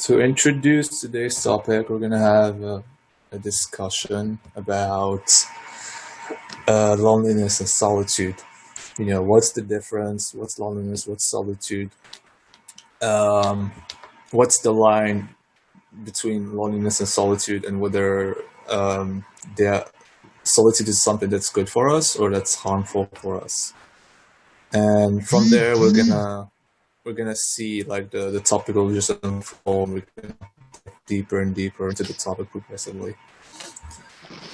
To introduce today's topic, we're gonna have a discussion about loneliness and solitude. What's the difference? What's loneliness? What's solitude? Um, what's the line between loneliness and solitude, and whether the solitude is something that's good for us or that's harmful for us? And from there, we're gonna see like the topic will just unfold. We're gonna deeper and deeper into the topic progressively.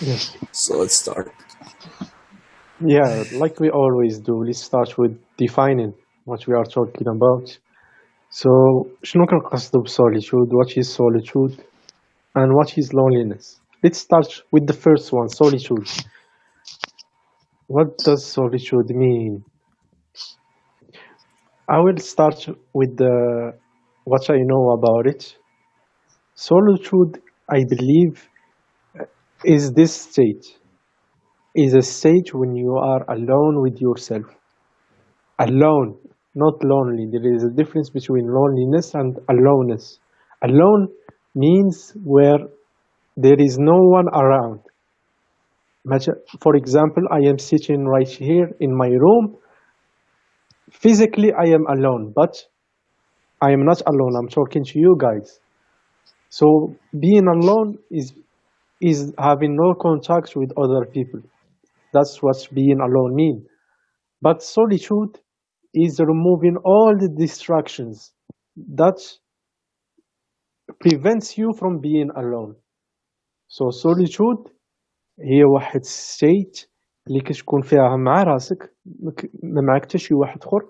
Yes. So let's start. Yeah, like we always do, let's start with defining what we are talking about. So, شنو كنقصدو بsolitude? What is solitude? And what is loneliness? Let's start with the first one, solitude. What does solitude mean? I will start with what I know about it. Solitude, I believe, is this state. Is a state when you are alone with yourself. Alone, not lonely. There is a difference between loneliness and aloneness. Alone means where there is no one around. For example, I am sitting right here in my room. Physically, I am alone, but I am not alone. I'm talking to you guys. So being alone is having no contact with other people. That's what being alone means. But solitude is removing all the distractions that prevents you from being alone. So solitude هي واحد state اللي كتكون فيها مع راسك ما معك حتى شي واحد اخر،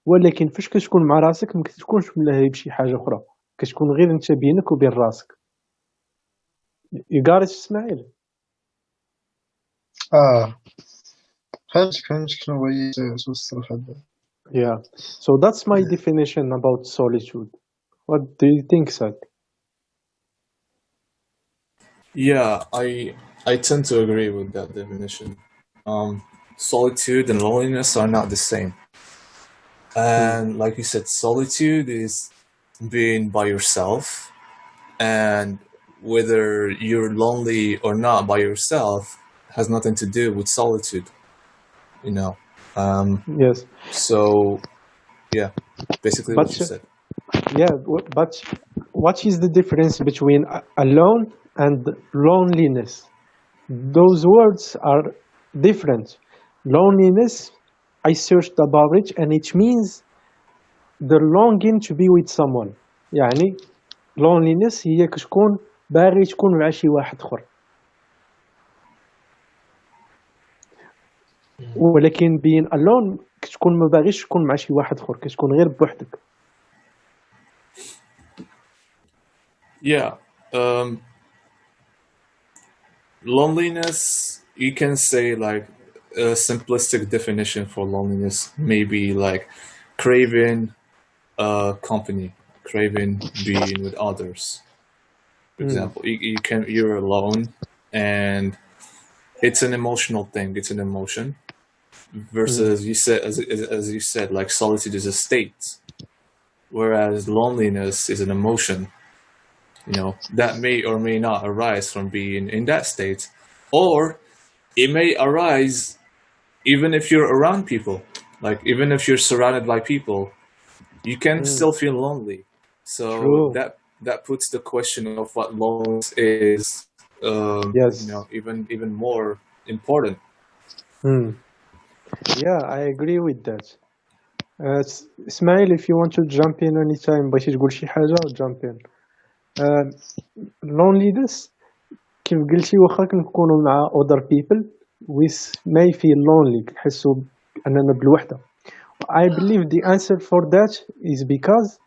ولكن فاش كتكون مع راسك ما كتكونش ملهي بشي حاجه اخرى، كتكون غير انت بينك وبين راسك. You got it, اسماعيل؟ فهمتك شنو بغيتي توصل لهذا. Yeah. So that's my definition about solitude. What do you think, Saad? Yeah, I tend to agree with that definition. Solitude and loneliness are not the same. And like you said, solitude is being by yourself, and whether you're lonely or not by yourself has nothing to do with solitude. Yes. So yeah, basically what you said. Yeah, but what is the difference between alone and loneliness? Those words are different. Loneliness, I searched about it, and it means the longing to be with someone. يعني loneliness هي كتكون باغي تكون مع شي واحد اخر، ولكن being alone كتكون ما باغيش تكون مع شي واحد اخر، كتكون غير بوحدك. Yeah. Loneliness, you can say like a simplistic definition for loneliness, maybe like craving company, craving being with others. For example, you're alone, and it's an emotional thing. It's an emotion. Versus as you said, like solitude is a state, whereas loneliness is an emotion. That may or may not arise from being in that state, or it may arise even if you're around people. Like even if you're surrounded by people, you can still feel lonely. So True. that puts the question of what loneliness is, Yes. even more important. Yeah, I agree with that. Ismail, if you want to jump in anytime بغيتي تقول شي حاجة jump in. Loneliness كيف قلتي واخا كنكونوا مع other people we may feel lonely كنحسوا أننا بالوحدة. I believe the answer for that is because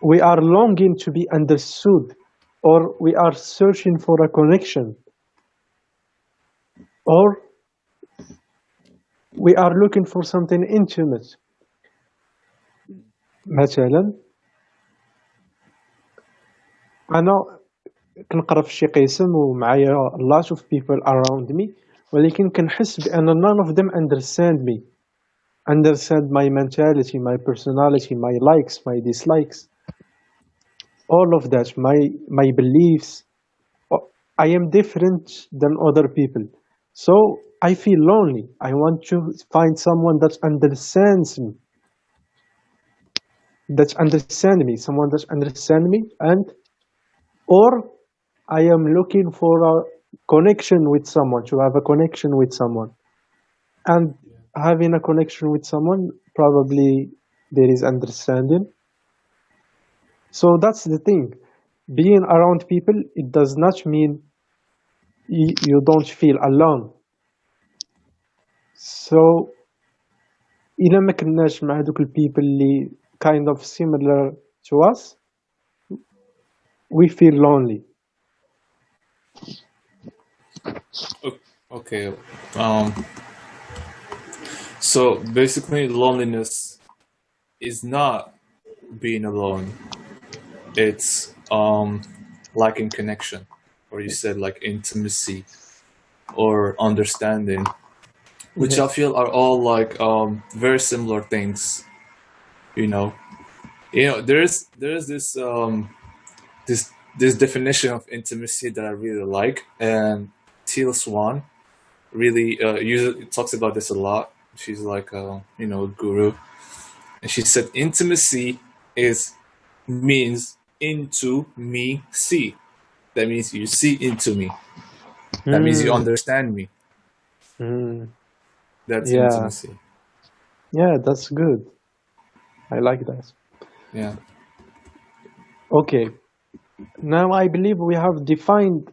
we are longing to be understood, or we are searching for a connection, or we are looking for something intimate. مثلا أنا كنقرا في شي قسم ومعايا a lot of people around me، ولكن كنحس بأن none of them understand my mentality, my personality, my likes, my dislikes. all of that, my beliefs. I am different than other people, so I feel lonely. I want to find someone someone that understands me, and or I am looking for a connection with someone, to have a connection with someone, and having a connection with someone, probably there is understanding. So that's the thing. Being around people, it does not mean you don't feel alone. So إلا ما كناش مع دوك البيبل اللي kind of similar to us, we feel lonely. Okay. Um, so basically, loneliness is not being alone. It's lacking connection, or you said like intimacy or understanding, which I Yes. feel are all like very similar things. You know, there's this definition of intimacy that I really like, and Teal Swan really talks about this a lot. She's like a guru, and she said intimacy is means into me see. That means you see into me. That means you Mm, understand me. mm, That's yeah, intimacy. yeah, that's good. I like that. Yeah. Okay, now I believe we have defined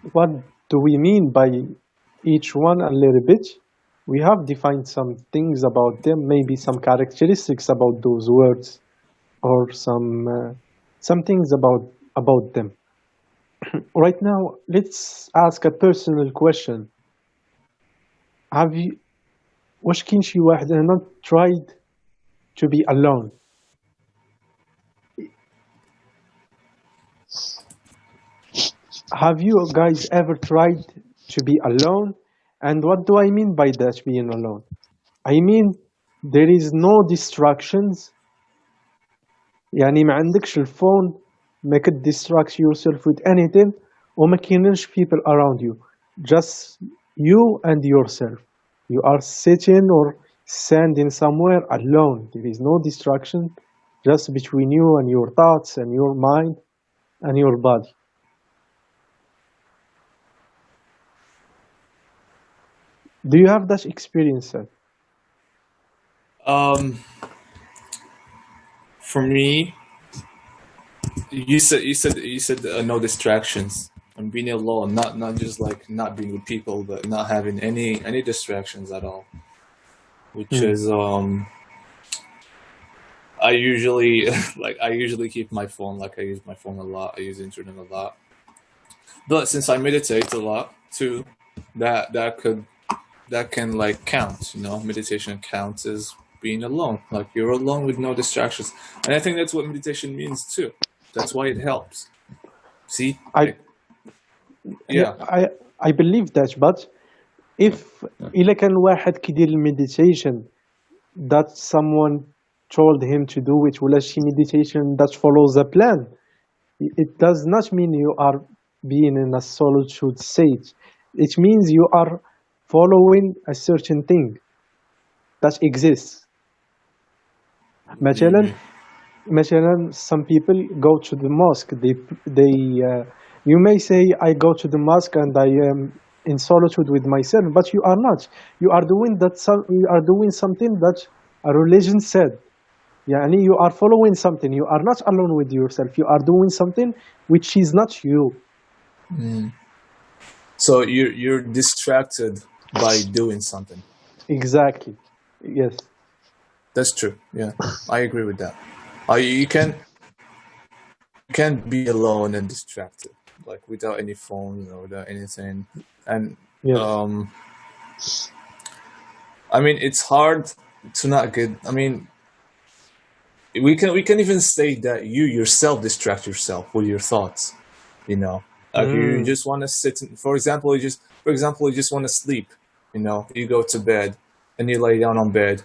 what do we mean by each one a little bit. We have defined some things about them, maybe some characteristics about those words, or some things about them. Right now, let's ask a personal question. Have you واش كاين شي واحد هنا tried to be alone? Have you guys ever tried to be alone? And what do I mean by that, being alone? I mean there is no distractions. يعني ما عندكش الفون، ما distract yourself with anything، وما كاينش people around you, just you and yourself. You are sitting or standing somewhere alone. There is no distraction, just between you and your thoughts and your mind and your body. Do you have that experience, sir? Um, for me, you said no distractions and being alone, not just like not being with people, but not having any distractions at all. Which Hmm. is I usually I usually keep my phone. Like I use my phone a lot. I use internet a lot. But since I meditate a lot too, that can like count. Meditation counts as being alone. Like you're alone with no distractions, and I think that's what meditation means too. That's why it helps. See, I, like yeah, I I believe that, but if إلا كان واحد كيدير المديتيشن that someone told him to do it, ولا شي meditation that follows a plan, it does not mean you are being in a solitude state. It means you are following a certain thing that exists. what do you مثلا mean? some people go to the mosque. You may say, I go to the mosque and I am in solitude with myself, but you are not. You are doing something that a religion said. Yani you are following something. You are not alone with yourself. You are doing something which is not you. So you're distracted by doing something. Exactly. Yes. That's true. Yeah, I agree with that. You can't be alone and distracted, like without any phones or without anything. And Yes. um, I mean, it's hard to not get. I mean, we can even say that you yourself distract yourself with your thoughts. Like you Mm. just want to sit. For example, you just want to sleep. You go to bed and you lay down on bed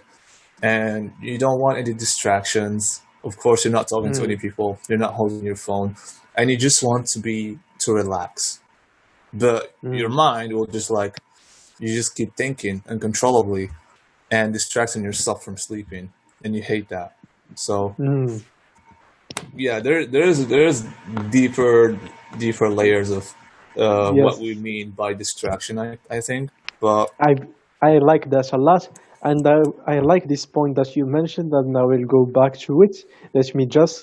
and you don't want any distractions Of course, you're not talking to any Mm. people. You're not holding your phone, and you just want to relax. But your Mm. mind will just like you just keep thinking uncontrollably and distracting yourself from sleeping, and you hate that. So Mm. yeah, there's deeper layers of what we Yes, mean by distraction. I think, but I I like that a lot, and I like this point that you mentioned, and I will go back to it. Let me just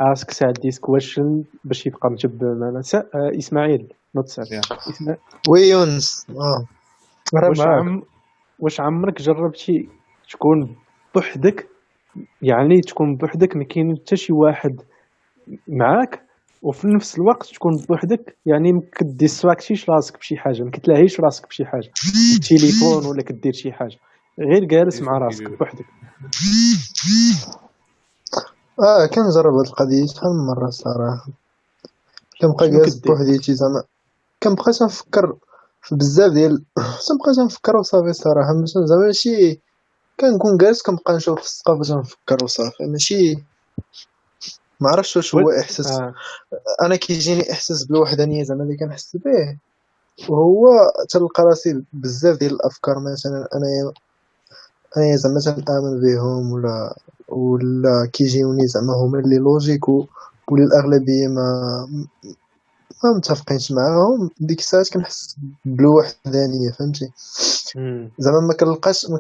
ask Saad this question باش يبقى مجبر معنا. إسماعيل not Saad. yeah, إسماعيل وي يونس راه واش معاك. واش عمرك جربتي تكون بوحدك، يعني تكون بوحدك ما كاين حتى شي واحد معاك، وفي نفس الوقت تكون بوحدك، يعني ما كديستراكتيش راسك بشي حاجه، ما كتلاهيش راسك بشي حاجه، التليفون ولا كدير شي حاجه، غير جالس مع راسك بوحدك. كنجرب هاد القضية شحال من مرة الصراحة. كنبقى شنو جالس كدير؟ بوحديتي زعما كنبقى تنفكر في بزاف ديال تنبقى تنفكر وصافي الصراحة. زعما ماشي كنكون جالس كنبقى نشوف في السقف وتنفكر وصافي. ماشي معرفتش واش هو وات احساس. انا كيجيني احساس بالوحدانية زعما اللي كنحس به، وهو تلقى راسي بزاف ديال الافكار مثلا انا زعما تنآمن بهم ولا كيجيوني زعما هما اللي لوجيك واللي الاغلبيه ما متفقينش معاهم. ديك الساعات كنحس بالوحدانيه، فهمتي؟ زعما ما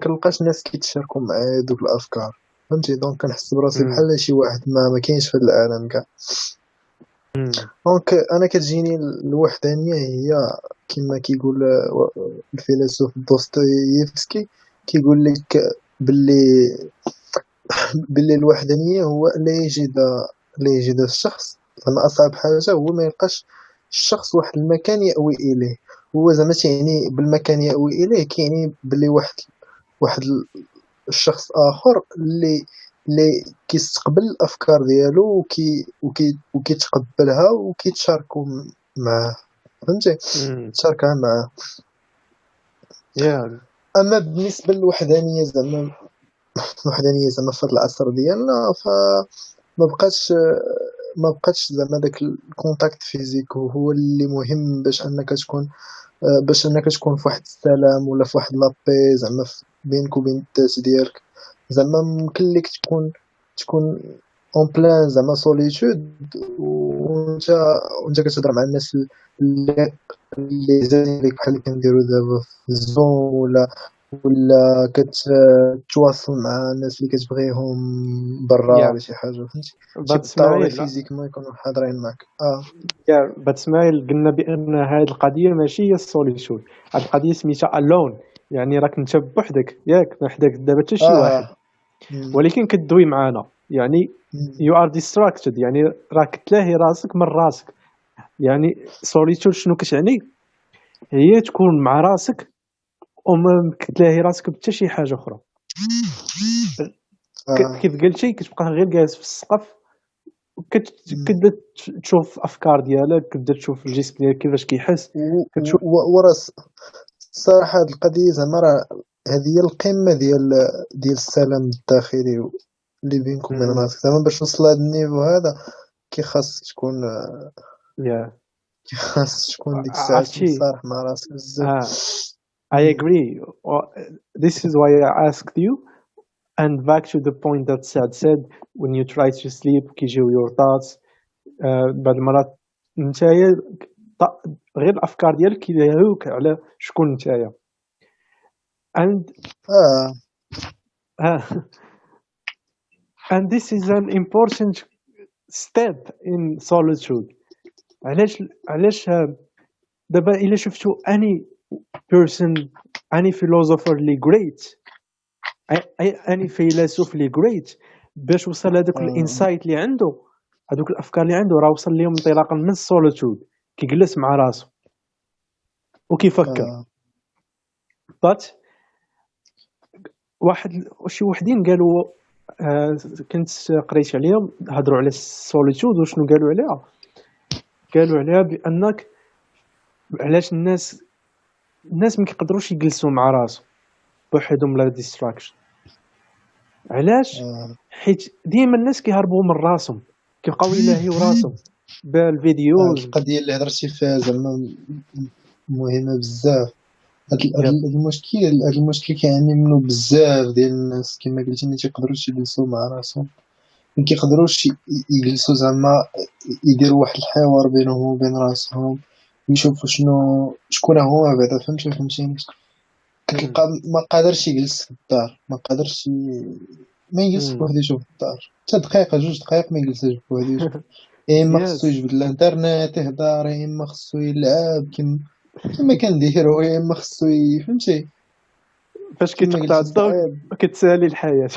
كنلقاش الناس كيتشاركوا معايا دوك الافكار، فهمتي؟ دونك كنحس براسي بحال شي واحد ما كاينش في العالم كاع. دونك انا كتجيني الوحدانيه هي كما كيقول الفيلسوف دوستويفسكي، كيقول لك باللي الوحدانيه هو لا يجد الشخص. زعما اصعب حاجه هو ما يلقاش الشخص واحد المكان يأوي اليه. هو زعما تيعني بالمكان يأوي اليه كيعني باللي واحد الشخص اخر اللي كيستقبل الافكار ديالو وكيتقبلها وكيتشاركوا معاه، فهمتي؟ تشاركها معاه. يا اما بالنسبه للوحدانيه زعما في هذا العصر ديالنا ما بقاتش زعما داك الكونتاكت فيزيك هو اللي مهم باش انك تكون في واحد السلام ولا في واحد لابي زعما بينك وبين الذات ديالك. زعما ممكن لك تكون اون بلان زعما سوليتود، وانت كتهضر مع الناس اللي زي لك بحال اللي كنديروا دابا في الزوم، ولا كتواصل مع الناس اللي كتبغيهم برا ولا يا شي حاجه، فهمتي؟ ماشي بات بالضروري اسماعيل فيزيك ما يكونوا حاضرين معك. يا بات اسماعيل قلنا بان هذه القضيه ماشي هي السوليتود، هذه القضيه سميتها الون، يعني راك انت بوحدك، ياك ما حداك دابا حتى شي واحد، مم. ولكن كدوي معانا، يعني مم. you are distracted، يعني راك تلاهي راسك من راسك. يعني سوليتود شنو كتعني؟ هي تكون مع راسك وما كتلاهي راسك بحتى شي حاجه اخرى. آه. كيف قلتي كتبقى غير جالس في السقف، مم. كتبدا تشوف الافكار ديالك، كتبدا تشوف الجسم ديالك كيفاش كيحس، كتشوف. وراس الصراحه هاد القضيه زعما راه هذه هي القمه ديال السلام الداخلي اللي بينك وبين مم. راسك. زعما باش توصل لهاد النيفو هذا يا خاص تكون ديك الساعات عرفتي. مصالح مع راسك بزاف. آه. I مم. agree. This is why I asked you. And back to the point that Saad said, when you try to sleep كيجيو your thoughts. بعض المرات نتايا غير الافكار ديالك كيلهوك على شكون نتايا. And اه uh, and this is an important step in solitude. علاش دابا الا شفتو any person, any philosopher اللي great، any فيلسوف اللي great، باش وصل لهذوك الانسايت اللي عنده، هذوك الافكار اللي عنده، راه وصل ليهم انطلاقا من السوليتود، كيجلس مع راسه وكيفكر. اه but شي وحدين قالوا، كنت قريت عليهم هضروا على السوليتود، وشنو قالوا عليها؟ قالوا عليها بانك علاش الناس ما كيقدروش يجلسوا مع راسهم بوحدهم لا ديستراكشن. علاش؟ حيت ديما الناس كيهربوا من راسهم، كيبقاو يلاهيو راسهم بالفيديوز. القضيه اللي هضرتي فيها زعما مهمه بزاف. يب. هاد المشكل كيعاني منه بزاف ديال الناس كما قلتي، ما تيقدروش يجلسوا مع راسهم، ما كيقدروش يجلسوا زعما يديروا واحد الحوار بينهم وبين راسهم، يشوفوا شكون هو بعدا. فهمتيني؟ كتلقى ما قادرش يجلس في الدار، ما يجلس بوحدو يشوف الدار حتى دقيقه جوج دقائق، ما يجلسش بوحدو يشوف. يا اما خصو يجبد الانترنت يهضر، يا اما خصو يلعب كما كنديرو، يا اما خصو فهمتي فاش كما كتقطع قلتي الضوء صعيب. كتسالي الحياة.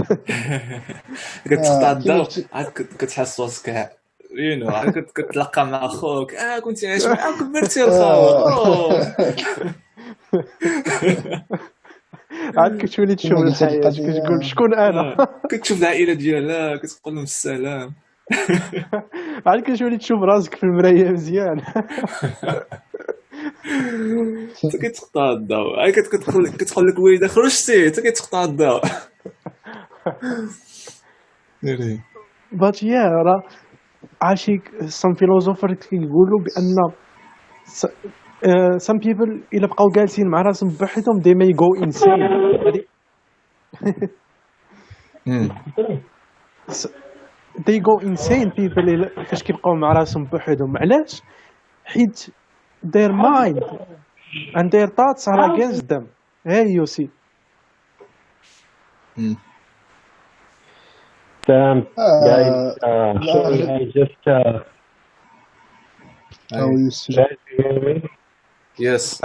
كتقطع كما الضوء قلتي عاد كتحس راسك عاد كتلقى مع خوك كنتي عايش معاه كبرتي الخاوه عاد كتولي تشوف كما قلتي الحياة القضيه كتقول شكون انا. كتشوف العائله ديالها كتقول لهم السلام. عاد كتولي تشوف راسك في المراية مزيان. حتى كتقطع الضوء عاد كتقول لك ويلي خرجتي حتى كتقطع الضوء. But yeah راه عرفتي some philosopher كيقولوا بان some people الا بقاو جالسين مع راسهم بوحدهم they may go insane. they go insane people فاش كيبقاو مع راسهم بوحدهم. علاش؟ حيت their mind and their thoughts are against them. Hey يوسي. guys, sorry, لا I just أو يوسف guys, you hear me? يس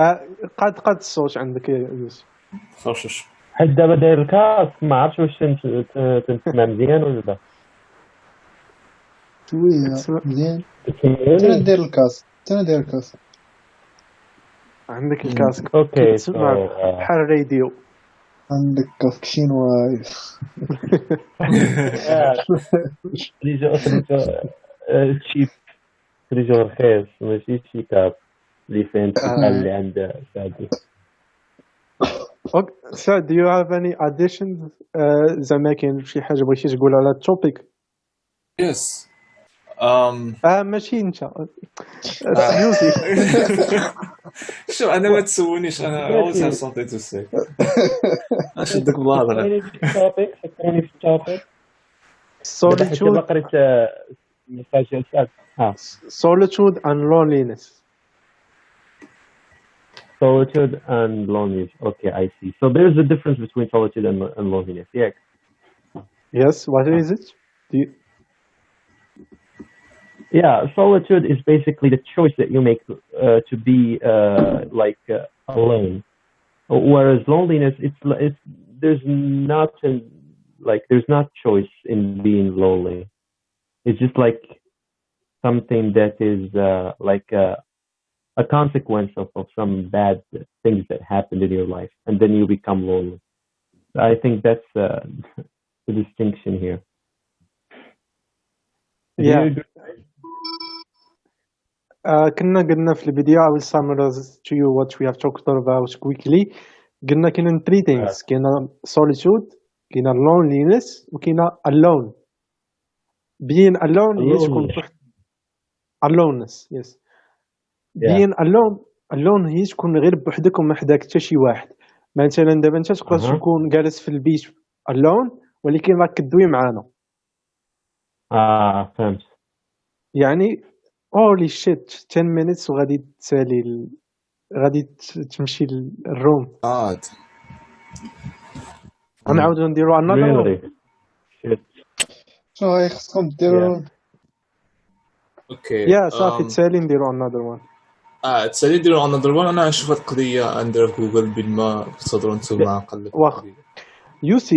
قاد الصوت عندك يا يوسف. خرجش حيت دابا داير الكاس، ما عرفتش واش تنسمع مزيان ولا لا. شويه مزيان. تسمعوني؟ انا ندير الكاس عندك الكاسك اوكي كتسمع بحال الراديو. عندك كاسك شينواي. خريجو تشيب، خريجو رخيص ماشي شي كاس اللي فين بحال اللي عند سعد. Saad, do you have any additions? زعما كاين شي حاجة بغيتي تقول على التوبيك؟ يس ماشي انت يوسي. شو انا ما تسولنيش انا always have something to say. اشدك بالهضره. فكروني في التوبيك. Solitude. قريت ميساج ديال سعد. Solitude and loneliness. Solitude and loneliness. Okay, I see. So there's a difference between solitude and loneliness. Yeah. Yes, what is it? Yeah, solitude is basically the choice that you make to be alone. Whereas loneliness, it's there's not choice in being lonely. It's just like something that is a consequence of some bad things that happened in your life, and then you become lonely. I think that's the distinction here. Yeah. كنا قلنا في البداية I will summarize to you what we have talked about quickly. قلنا كاين 3 things. كاين solitude، كاين loneliness، وكاين alone. being alone هي تكون aloneness. yes. being alone هي تكون غير بوحدك وما حداك حتى شي واحد. مثلا دابا انت تقدر تكون جالس في البيت alone ولكن راك كدوي معانا. فهمت. يعني holy shit 10 minutes وغادي تسالي غادي تمشي للروم. غنعاودو نديرو another one. شنو هاي خصكم ديروا؟ اوكي يا صافي تسالي نديرو another one. تسالي نديرو another one. انا نشوف هاد القضيه نديرها في جوجل بين ما تهضروا نتوما نقلب. يوسي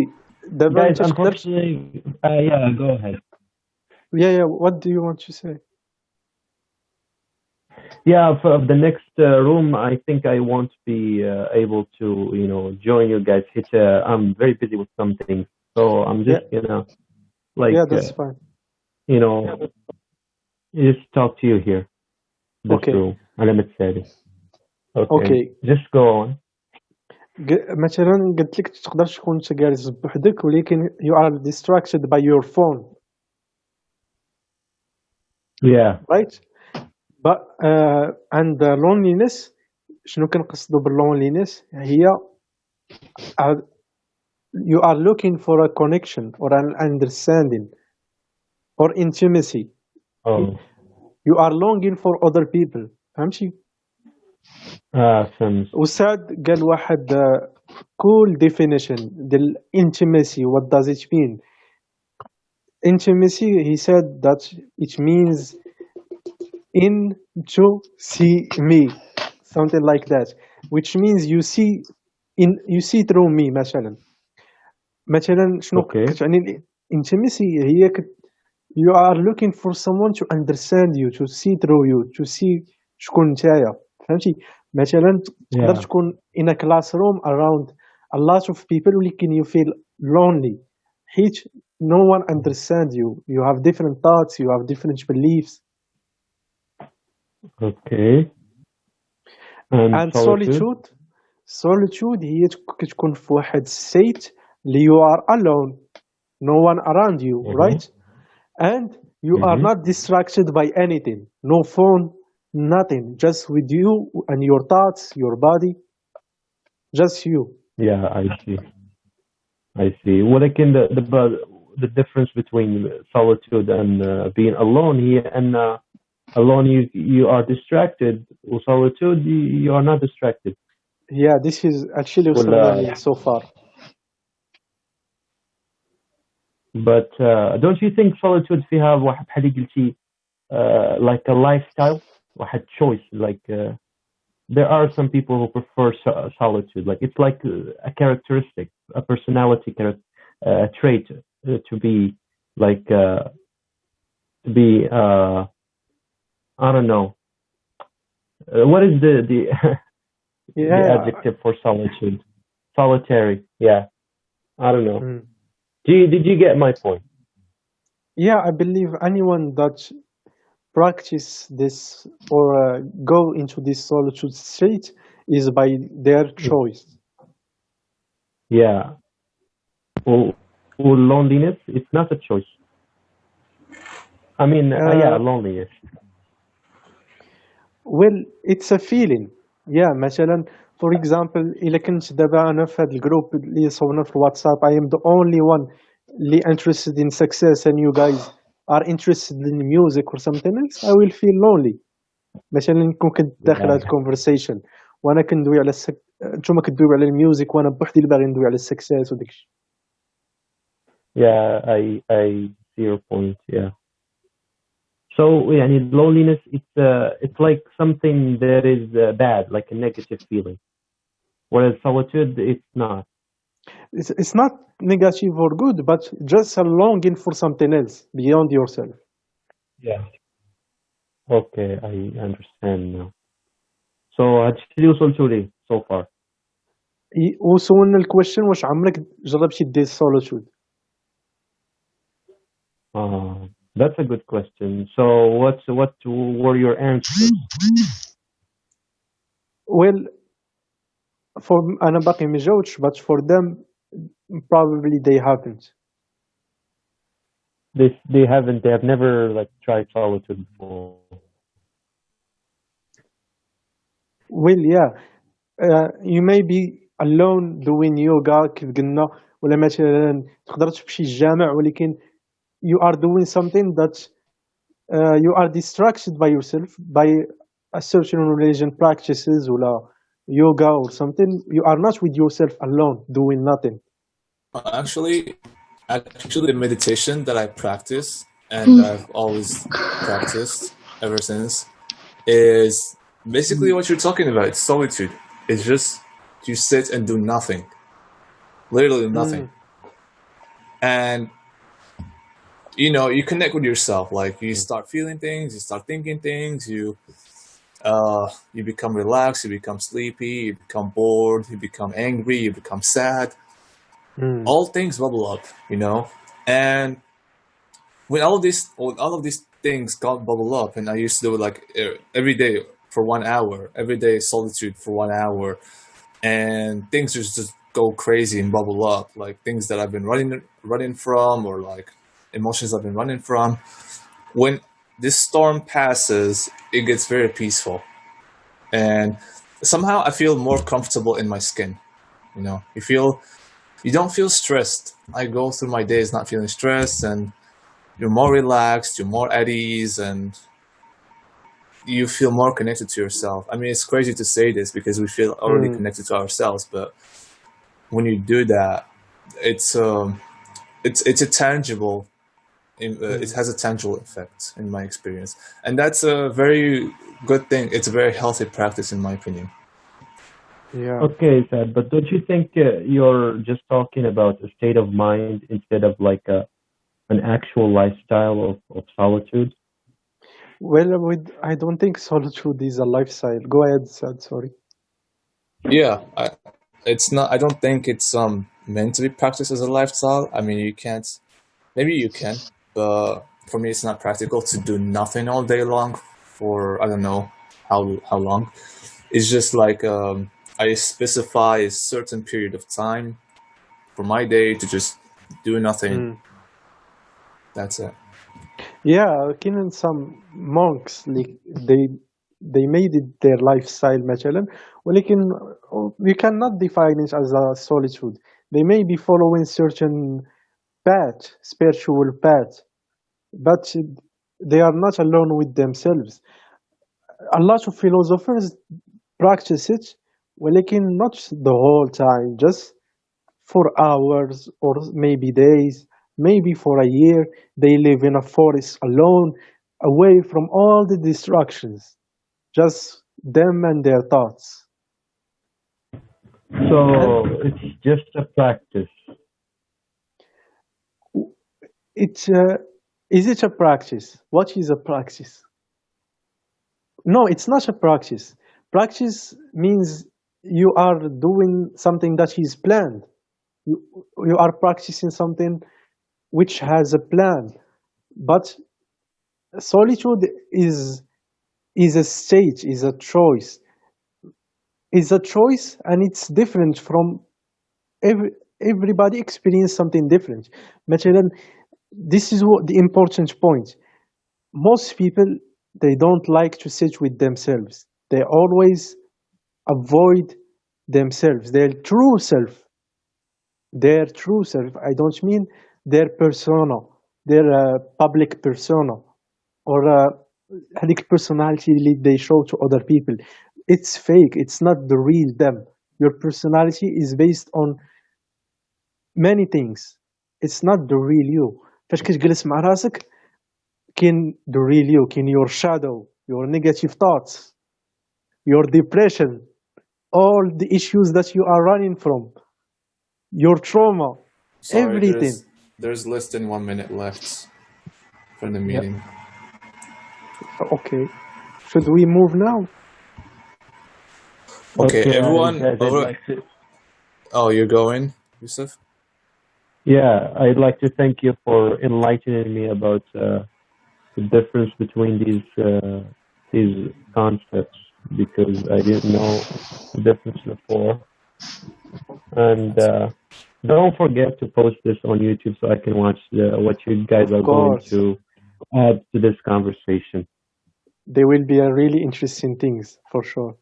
دابا انت تقدر yeah, go ahead. Yeah, what do you want to say? Yeah, for the next room, I think I won't be able to, join you guys. I'm very busy with something, so I'm just gonna, yeah, that's fine. Just talk to you here. This Okay. room. Okay. Okay. Just go on. مثلا قلت لك تقدر تكون انت جالس بوحدك ولكن you are distracted by your phone, Yeah. right? But and the loneliness, شنو كنقصدو بالloneliness هي uh, you are looking for a connection or an understanding or intimacy. Oh. You are longing for other people. فهمتي؟ فهمت. وسعد قال واحد cool definition ديال intimacy. What does it mean? Intimacy, he said that it means in to see me, something like that, which means you see through me. مثلا شنو Okay. كتعني intimacy هي you are looking for someone to understand you, to see through you, to see شكون نتايا. فهمتي؟ مثلا تقدر Yeah. تكون in a classroom around a lot of people ولكن you feel lonely حيت no one understands you. You have different thoughts, you have different beliefs. Okay. And And solitude? solitude هي كتكون في واحد state اللي you are alone, no one around you, right? And you are not distracted by anything, no phone, nothing, just with you and your thoughts, your body, just you. Yeah, I see. I see. ولكن the difference between solitude and being alone here and alone you are distracted or solitude you are not distracted. Yeah, this is actually وصلنا ولا ليه so far. but don't you think solitude فيها واحد بحال اللي قلتي like a lifestyle واحد choice like there are some people who prefer solitude like it's like a characteristic a personality trait to be like to be I don't know what is the the Yeah, adjective for solitude solitary yeah I don't know mm. did you get my point Yeah, I believe anyone that practice this or go into this solitude state is by their choice. yeah or loneliness it's not a choice I mean yeah Uh, loneliness well, it's a feeling. Yeah, مثلا for example إلا كنت دابا أنا في هذا الجروب اللي صوبنا في الواتساب I am the only one اللي interested in success and you guys are interested in music or something else, I will feel lonely. مثلا نكون كنت داخل هاد yeah الكونفرسيشن وانا كندوي على نتوما كدويو على الميوزك وانا بوحدي اللي باغي ندوي على السكسيس وداك الشيء. yeah I see your point yeah so يعني loneliness it's like something that is bad like a negative feeling whereas solitude it's not It's not negative or good, but just a longing for something else beyond yourself. yeah okay I understand now so هادشي اللي وصلتوا ليه so far وسولنا الكويشن واش عمرك جربتي دير solitude. that's a good question so what were your answers Well, for انا باقي ما جاوبتش but for them probably they haven't. they have never like tried solitude before Well, yeah, you may be alone doing yoga كيف قلنا ولا مثلا تقدر تمشي الجامع ولكن you are doing something that you are distracted by yourself by a certain religion practices or yoga or something. You are not with yourself alone doing nothing. Actually, the meditation that I practice and I've always practiced ever since is basically what you're talking about. It's solitude. It's just you sit and do nothing, literally nothing, and you connect with yourself. Like you start feeling things, you start thinking things, you become relaxed, you become sleepy, you become bored, you become angry, you become sad. All things bubble up, and when all of these things got bubble up, and I used to do it like every day for 1 hour, every day solitude for 1 hour. and things just go crazy and bubble up, like things that I've been running from, or like emotions I've been running from. When this storm passes, it gets very peaceful, and somehow I feel more comfortable in my skin. You don't feel stressed. I go through my days not feeling stressed, and you're more relaxed, you're more at ease, and you feel more connected to yourself. I mean, it's crazy to say this because we feel already Mm, connected to ourselves, but when you do that, it's it's a tangible. It mm. has a tangible effect in my experience, and that's a very good thing. It's a very healthy practice, in my opinion. Yeah. Okay, Sad, but don't you think you're just talking about a state of mind instead of like an actual lifestyle of solitude? Well, I don't think solitude is a lifestyle. Go ahead, Sad. Sorry. Yeah, it's not. I don't think it's meant to be practiced as a lifestyle. I mean, you can't. Maybe you can, but for me, it's not practical to do nothing all day long for I don't know how long. It's just like I specify a certain period of time for my day to just do nothing. Mm. That's it. Yeah, كاين some monks like they made it their lifestyle مثلا ولكن you cannot define it as a solitude. They may be following certain path, spiritual path, but they are not alone with themselves. A lot of philosophers practice it ولكن not the whole time, just for hours or maybe days, maybe for a year. They live in a forest alone, away from all the distractions, just them and their thoughts. And So it's just a practice. it's is it a practice? What is a practice? No, it's not a practice. Practice means you are doing something that is planned. You, you are practicing something which has a plan. But solitude is a state, is a choice, and it's different from every, everybody experience something different. مثلا, this is what the important point. Most people, they don't like to sit with themselves. They always avoid themselves, their true self. I don't mean their persona, their public persona, or هذيك personality اللي they show to other people. It's fake. It's not the real them. Your personality is based on many things. It's not the real you. فاش كتجلس مع راسك كاين the real you, كاين your shadow, your negative thoughts, your depression, all the issues that you are running from, your trauma, Sorry, everything. there's less than 1 minute left from the Yep. meeting. Okay, should we move now? Okay, Okay, everyone. I'd like to. Oh, you're going, Yusuf? Yeah, I'd like to thank you for enlightening me about the difference between these concepts because I didn't know the difference before. And don't forget to post this on YouTube so I can watch what you guys Of are going course, to add to this conversation. there will be a really interesting things for sure.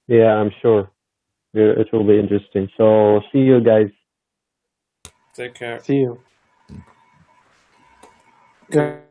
Yeah, I'm sure it will be interesting. So see you guys. Take care. See you. Okay.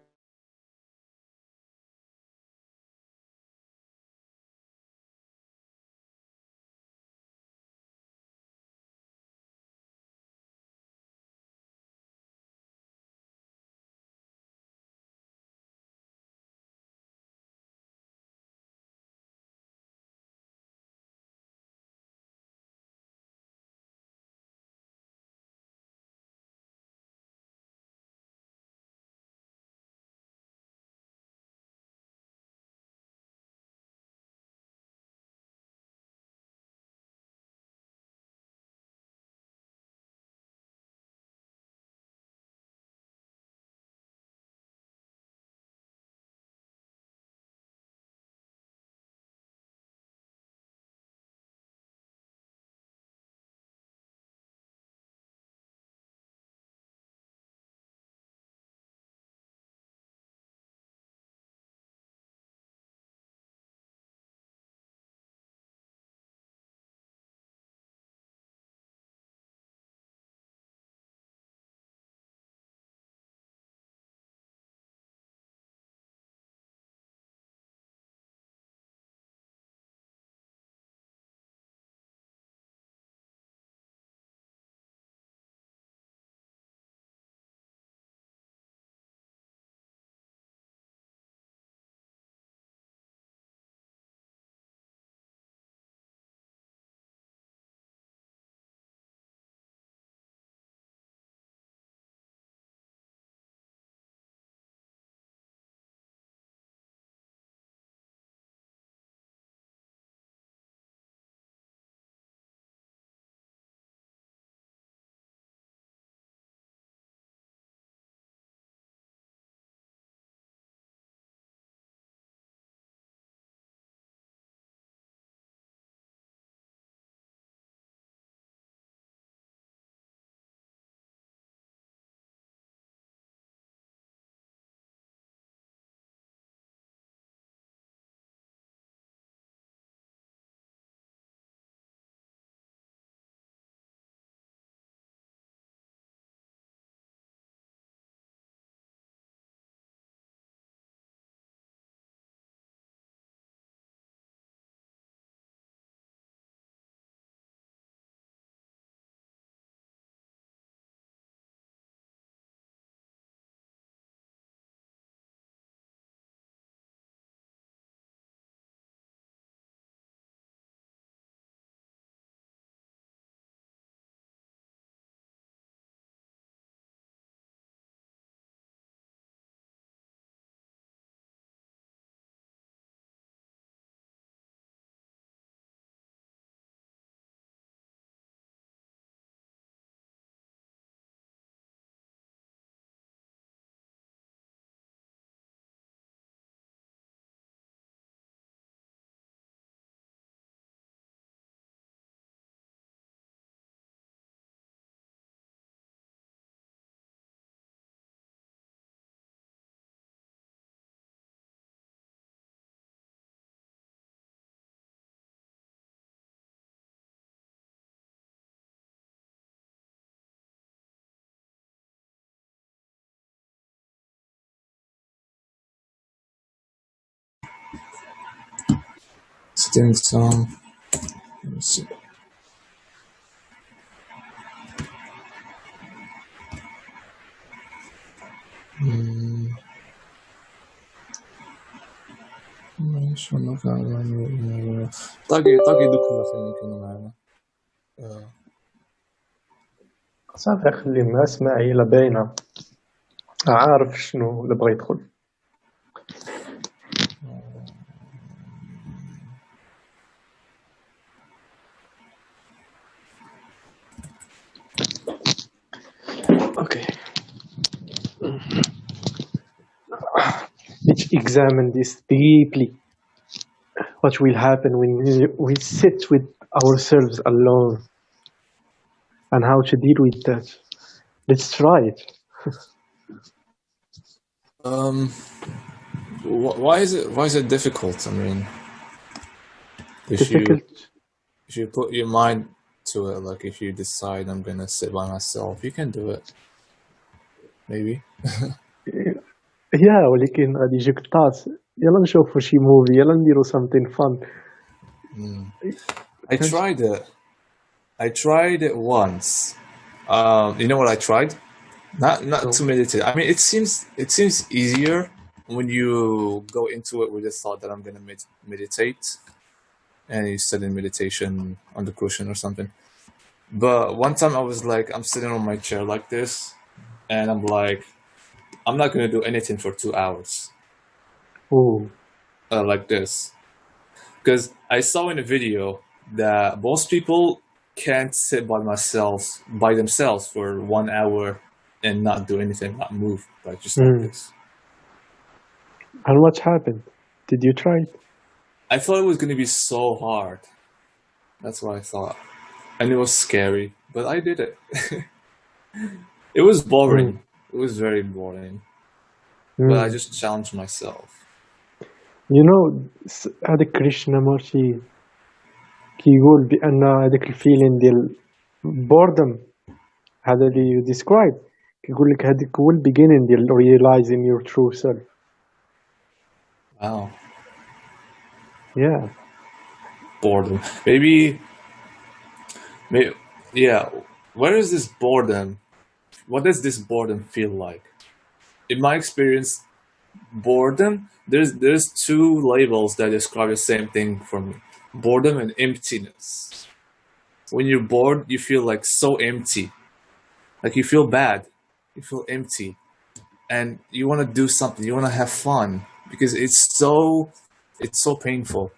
Sting song. Let me see. طاقي دوك مثلا كانوا معنا. صافي خلي ما اسمعي لا باينة عارف شنو اللي بغى يدخل. Okay. Let's examine this deeply. What will happen when we sit with ourselves alone and how to deal with that. Let's try it. Why is it difficult? I mean, Difficult. if you put your mind to it, like if you decide I'm gonna sit by myself, you can do it. Maybe. Yeah, ولكن غادي يجيك الطاس يلا نشوفوا شي موفي يلا نديرو something fun. I tried it once. You know what I tried? Not to meditate. I mean, it seems easier when you go into it with the thought that I'm gonna meditate, and you sit in meditation on the cushion or something. But one time I was like, I'm sitting on my chair like this, and I'm like, I'm not gonna do anything for 2 hours. Oh. Like this, because I saw in a video that most people can't sit by themselves for 1 hour and not do anything, not move, like just like this. And what happened? Did you try it? I thought it was gonna be so hard. That's what I thought, and it was scary, but I did it. It was boring. It was very boring. But I just challenged myself. You know, هذاك كريشنامورتي كيقول بأن هذاك الفيلين ديال boredom هذا اللي you describe كيقول لك هذاك هو beginning ديال realizing your true self. Wow. Yeah. Boredom. Maybe, yeah. Where is this boredom? What does this boredom feel like? In my experience, boredom, there's two labels that describe the same thing for me. Boredom and emptiness. When you're bored, you feel like so empty. Like you feel bad. You feel empty. And you want to do something. You want to have fun because it's so painful.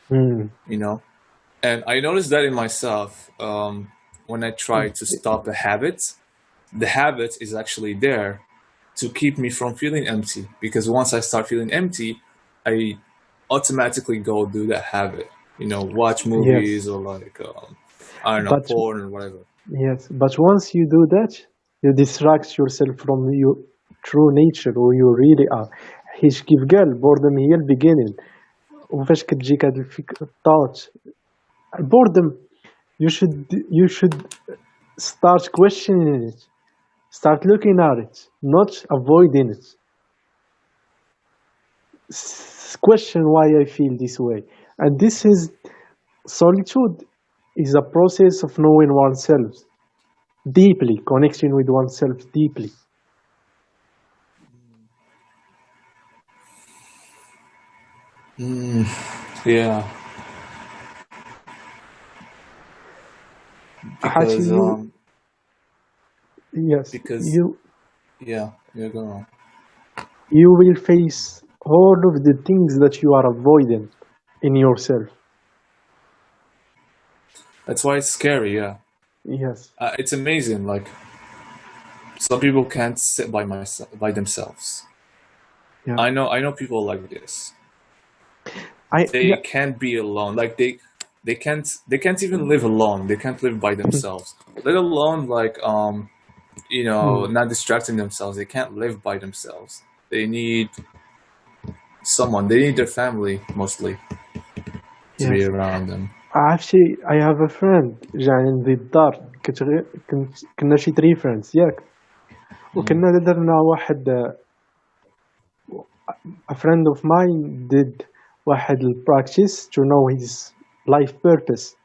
You know? And I noticed that in myself when I try to stop a habit. The habit is actually there to keep me from feeling empty, because once I start feeling empty, I automatically go do that habit, you know, watch movies. Yes. Or like I don't know, porn or whatever. Yes, but once you do that, you distract yourself from your true nature, who you really are. حيت كيف قال boredom هي beginning. وفاش كتجيك هاد الثought boredom, you should start questioning it. Start looking at it, not avoiding it. Question why I feel this way. And this is solitude is a process of knowing oneself deeply, connecting with oneself deeply. Yeah. Because yes, because yeah, go on. You will face all of the things that you are avoiding in yourself. That's why it's scary, yeah. Yes. It's amazing. Like some people can't sit by themselves. Yeah. I know people like this. They can't be alone. Like they can't even live alone. They can't live by themselves. Let alone like you know, not distracting themselves. They can't live by themselves. They need someone. They need their family mostly to be around them. Actually, I have a friend جاني عندي الدار كنا شي 3 friends ياك وكنا درنا واحد a friend of mine did واحد practice to know his life purpose.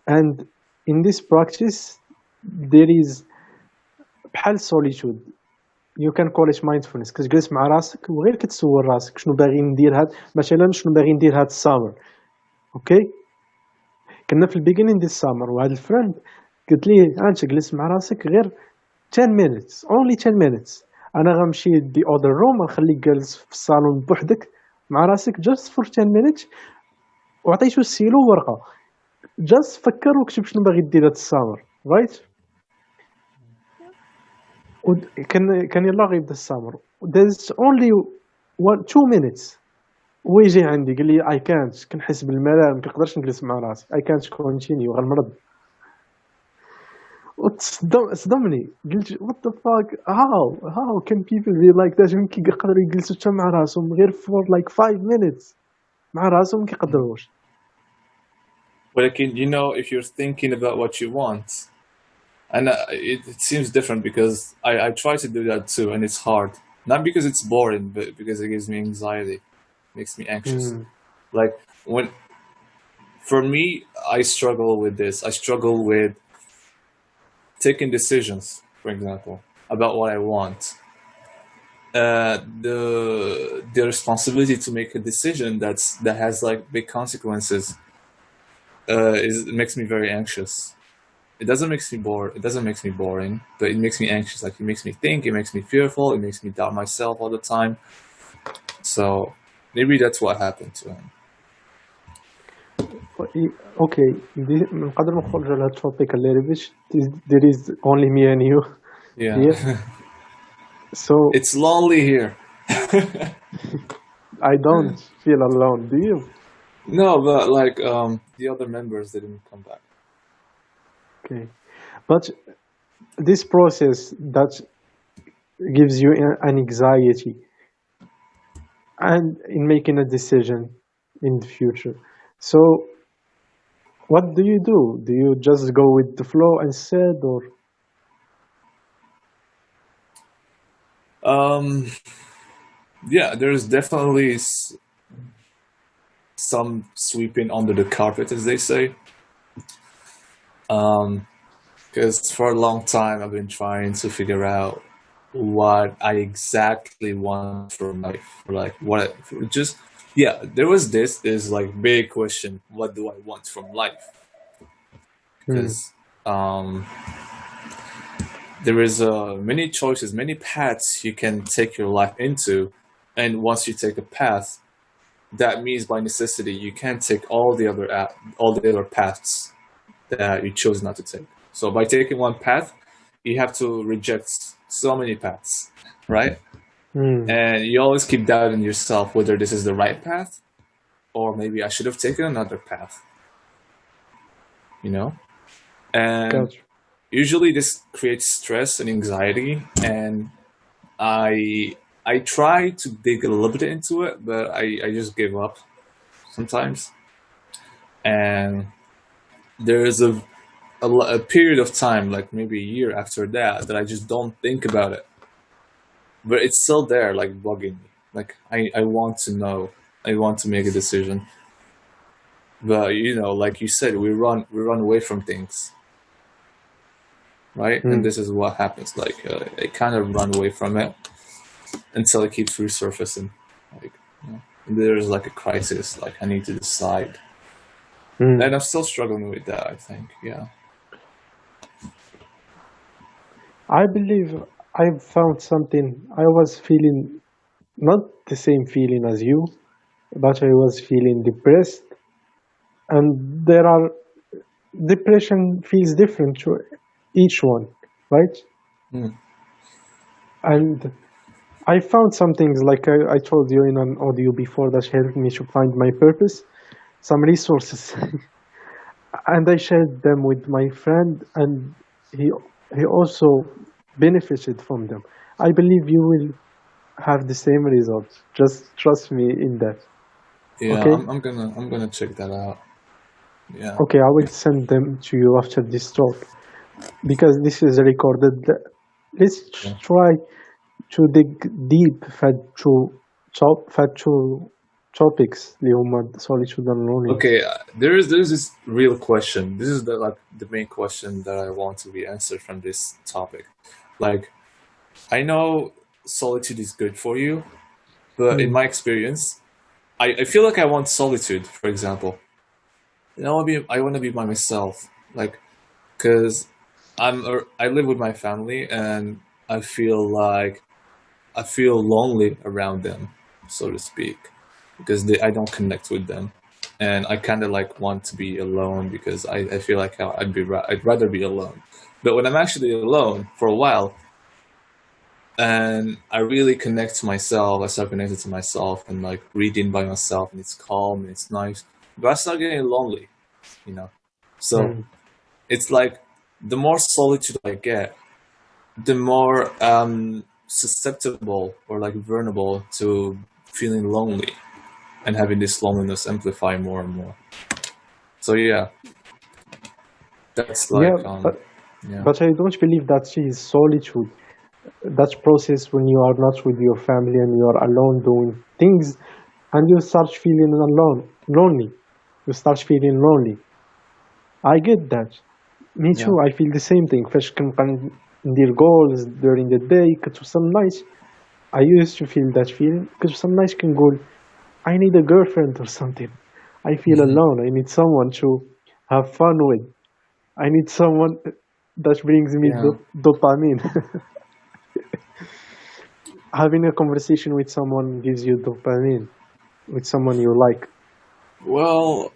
And in this practice there is بحال solitude. You can call it mindfulness. كتجلس مع راسك وغير كتسول راسك شنو باغي ندير هاد مثلا شنو باغي ندير هاد السامر. اوكي كنا في البيجينين ديال السامر وهاد الفريند قلت ليه انت جلس مع راسك غير 10 minutes only 10 minutes. انا غنمشي the other room غنخليك جالس في الصالون بوحدك مع راسك just for 10 minutes وعطيتو السيلو ورقه just فكر وكتب شنو باغي دير هاد السامر رايت. كان يلا غيبدا السامر there's only 2 minutes ويجي عندي قال لي I can't كنحس بالملل ما كنقدرش نجلس مع راسي I can't continue غنمرض. صدمني قلت what the fuck how can people be like that من كيقدروا يجلسوا حتى مع راسهم غير for like 5 minutes مع راسهم ما كيقدروش. But you know, if you're thinking about what you want, and it seems different because I try to do that too, and it's hard. Not because it's boring, but because it gives me anxiety, makes me anxious. Like for me, I struggle with this. I struggle with taking decisions, for example, about what I want. The responsibility to make a decision that has like big consequences it makes me very anxious. It doesn't make me boring, but it makes me anxious. Like it makes me think, it makes me fearful, it makes me doubt myself all the time. So maybe that's what happened to him. اوكي نقدر نخرج على التوبيك اللي ريبش there is only me and you Yeah. here. So It's lonely here. I don't feel alone, do you? No, but like the other members didn't come back. Okay, but this process that gives you an anxiety and in making a decision in the future, so what do? Do you just go with the flow instead, or yeah, there's definitely some sweeping under the carpet, as they say. Because for a long time I've been trying to figure out what I exactly want from life. Like there was this like big question: what do I want from life? Because there is many choices, many paths you can take your life into, and once you take a path, that means by necessity you can't take all the other paths that you chose not to take. So by taking one path, you have to reject so many paths, right? And you always keep doubting yourself whether this is the right path, or maybe I should have taken another path. You know? And gotcha. usually this creates stress and anxiety, and I try to dig a little bit into it, but I just give up sometimes. And there is a period of time, like maybe a year after that I just don't think about it. But it's still there, like bugging me. Like I want to know, I want to make a decision. But you know, like you said, we run away from things, right? And this is what happens. Like I kind of run away from it until it keeps resurfacing. Like there's like a crisis. Like I need to decide. And I'm still struggling with that, I think. Yeah. I believe I've found something. I was feeling not the same feeling as you, but I was feeling depressed. And depression feels different to each one, right? And I found some things like I told you in an audio before that helped me to find my purpose, some resources. And I shared them with my friend, and he also benefited from them. I believe you will have the same results. Just trust me in that. Yeah, okay? I'm gonna check that out. Yeah. Okay, I will send them to you after this talk because this is recorded. Let's try to dig deep to topics اللي هما solitude and loneliness. Okay, there's this real question. This is the main question that I want to be answered from this topic. Like, I know solitude is good for you, but in my experience, I feel like I want solitude. For example, I want to be by myself, like, because I live with my family and I feel lonely around them, so to speak, because I don't connect with them, and I kind of like want to be alone because I feel like I'd rather be alone. But when I'm actually alone for a while, and I really connect to myself, I start connected to myself and like reading by myself, and it's calm and it's nice. But I start getting lonely, you know. So it's like the more solitude I get, the more susceptible or like vulnerable to feeling lonely and having this loneliness amplify more and more. So yeah, that's like But I don't believe that is solitude. That process when you are not with your family and you are alone doing things, and you start feeling lonely. You start feeling lonely. I get that. Me too. I feel the same thing. فاش كنبقى ندير goals during the day كتوصل night. I used to feel that feeling. كتوصل night كنقول I need a girlfriend or something. I feel alone. I need someone to have fun with. I need someone that brings me dopamine. Having a conversation with someone gives you dopamine, with someone you like. Well,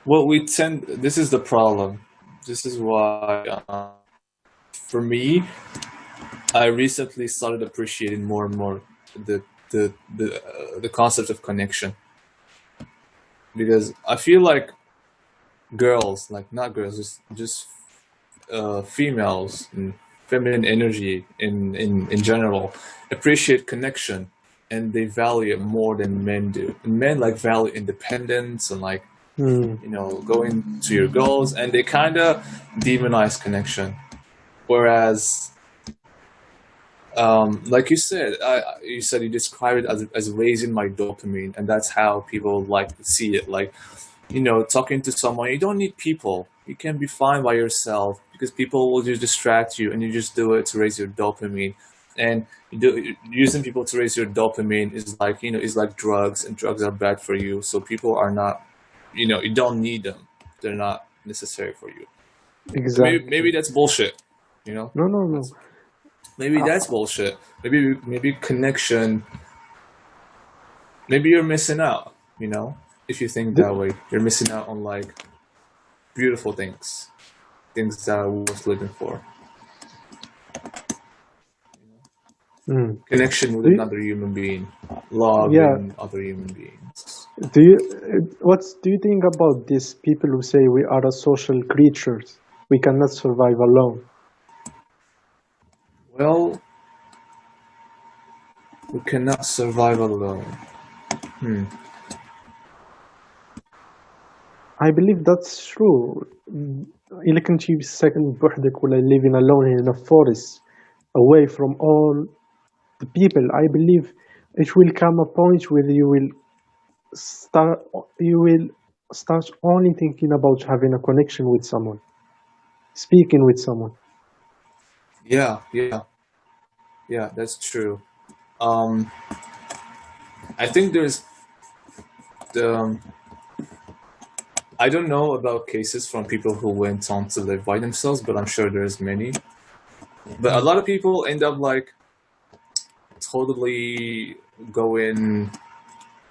this is the problem. This is why, for me, I recently started appreciating more and more the concept of connection, because I feel like girls, like not girls, just females and feminine energy in general appreciate connection, and they value it more than men do. And men like value independence and like going to your goals, and they kind of demonize connection. Whereas, like you said, you described it as raising my dopamine, and that's how people like to see it. Like, talking to someone, you don't need people. You can be fine by yourself, because people will just distract you, and you just do it to raise your dopamine. And using people to raise your dopamine is like, is like drugs, and drugs are bad for you. So people are not, you don't need them. They're not necessary for you. Exactly. So maybe that's bullshit. No. Maybe that's bullshit. Maybe connection. Maybe you're missing out. If you think that way, you're missing out on like beautiful things that are worth living for. Connection with another human being, loving other human beings. What do you think about these people who say we are social creatures? We cannot survive alone. Well, we cannot survive alone. I believe that's true. إلا كنتي ساكن بوحدك ولا living alone in a forest away from all the people, I believe it will come a point where you will start only thinking about having a connection with someone, speaking with someone. Yeah, that's true. I think there's I don't know about cases from people who went on to live by themselves, but I'm sure there's many. But a lot of people end up like totally going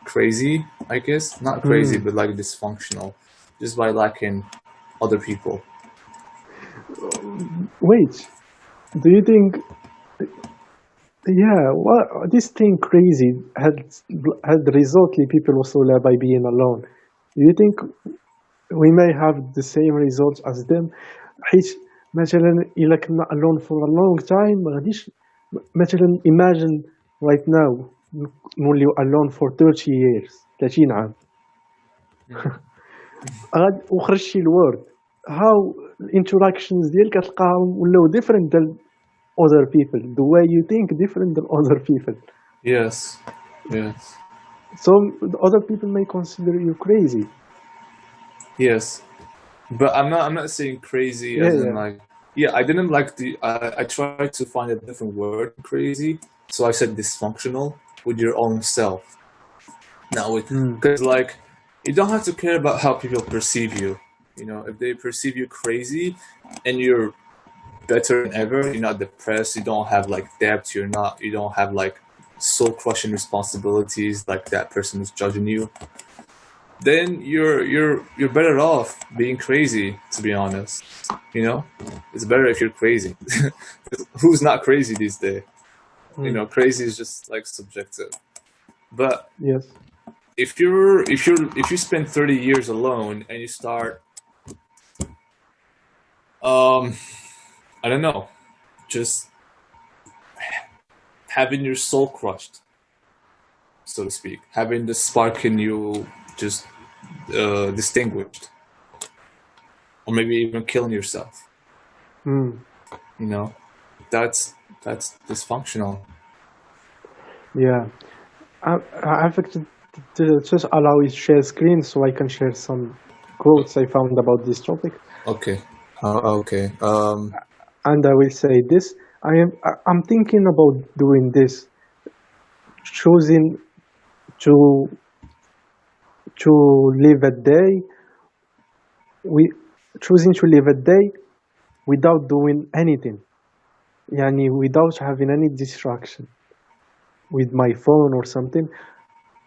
crazy, I guess. Not crazy, but like dysfunctional, just by lacking other people. Wait, do you think this thing crazy had recently people وصلوا by being alone? Do you think we may have the same results as them? حيت مثلا إلا كنا alone for a long time ما غاديش مثلا imagine right now نوليو alone for 30 years 30 عام وخرجتي الورد how interactions ديالك كتلقاهم ولاو different than other people, the way you think different than other people. Yes. some other people may consider you crazy. Yes, but I'm not saying crazy Yeah, as in yeah. like, yeah, I didn't like I tried to find a different word crazy, so I said dysfunctional with your own self. Now, because like you don't have to care about how people perceive you. You know, if they perceive you crazy and you're better than ever, you're not depressed, you don't have like debt, you don't have like soul crushing responsibilities like that person is judging you, then you're better off being crazy, to be honest. You know, it's better if you're crazy. Who's not crazy these days? You know, crazy is just like subjective. But Yes. if you spend 30 years alone and you start um I don't know, just having your soul crushed, so to speak, having the spark in you just distinguished, or maybe even killing yourself. Mm. You know, that's dysfunctional. Yeah. I think to just allow you to share screen so I can share some quotes I found about this topic. Okay. Okay. And I will say this. I'm thinking about doing this, choosing to live a day, we choosing to live a day without doing anything, yani without having any distraction with my phone or something,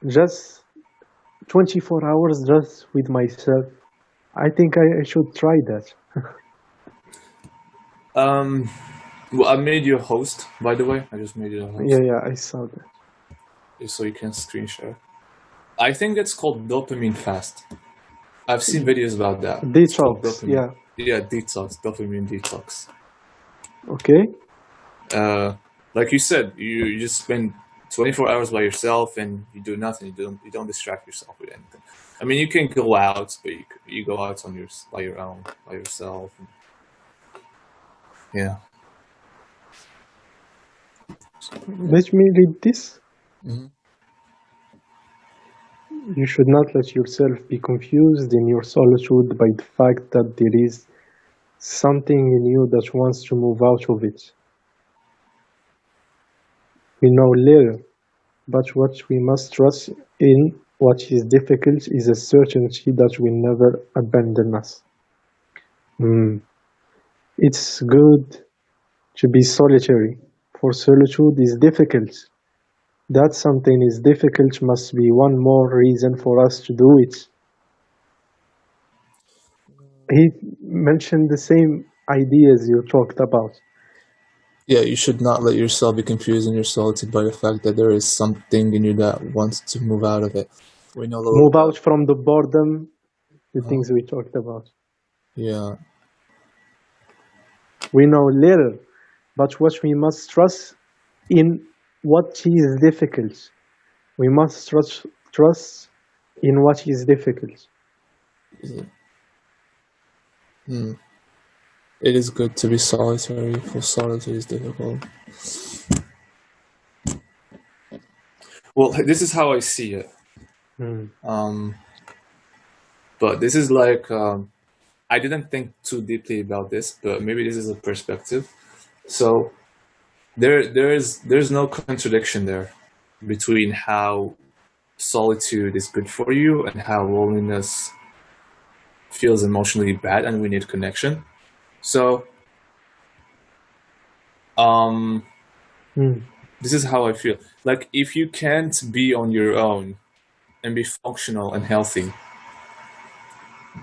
just 24 hours just with myself. I think I should try that. Um. Well, I made you a host, by the way. I just made you a host, Yeah, I saw that. so you can screen share. I think it's called dopamine fast. I've seen videos about that. It's called Detox, dopamine. yeah. Yeah, detox, dopamine detox. Okay. Like you said, you just spend 24 hours by yourself and you do nothing. You don't distract yourself with anything. I mean, you can go out, but you go out on by your own, by yourself. Yeah. Let me read this. Mhm. You should not let yourself be confused in your solitude by the fact that there is something in you that wants to move out of it. We know little, but what we must trust in what is difficult is a certainty that will never abandon us. It's good to be solitary, for solitude is difficult. That something is difficult must be one more reason for us to do it. He mentioned the same ideas you talked about. Yeah, you should not let yourself be confused in your solitude by the fact that there is something in you that wants to move out of it. We know a little Move about. out from the boredom, the things we talked about. Yeah. We know little, but what we must trust in what is difficult. We must trust in what is difficult. It is good to be solitary, for solitude is difficult. Well, this is how I see it. But this is like I didn't think too deeply about this, but maybe this is a perspective. So there's no contradiction there between how solitude is good for you and how loneliness feels emotionally bad and we need connection. So this is how I feel. Like if you can't be on your own and be functional and healthy,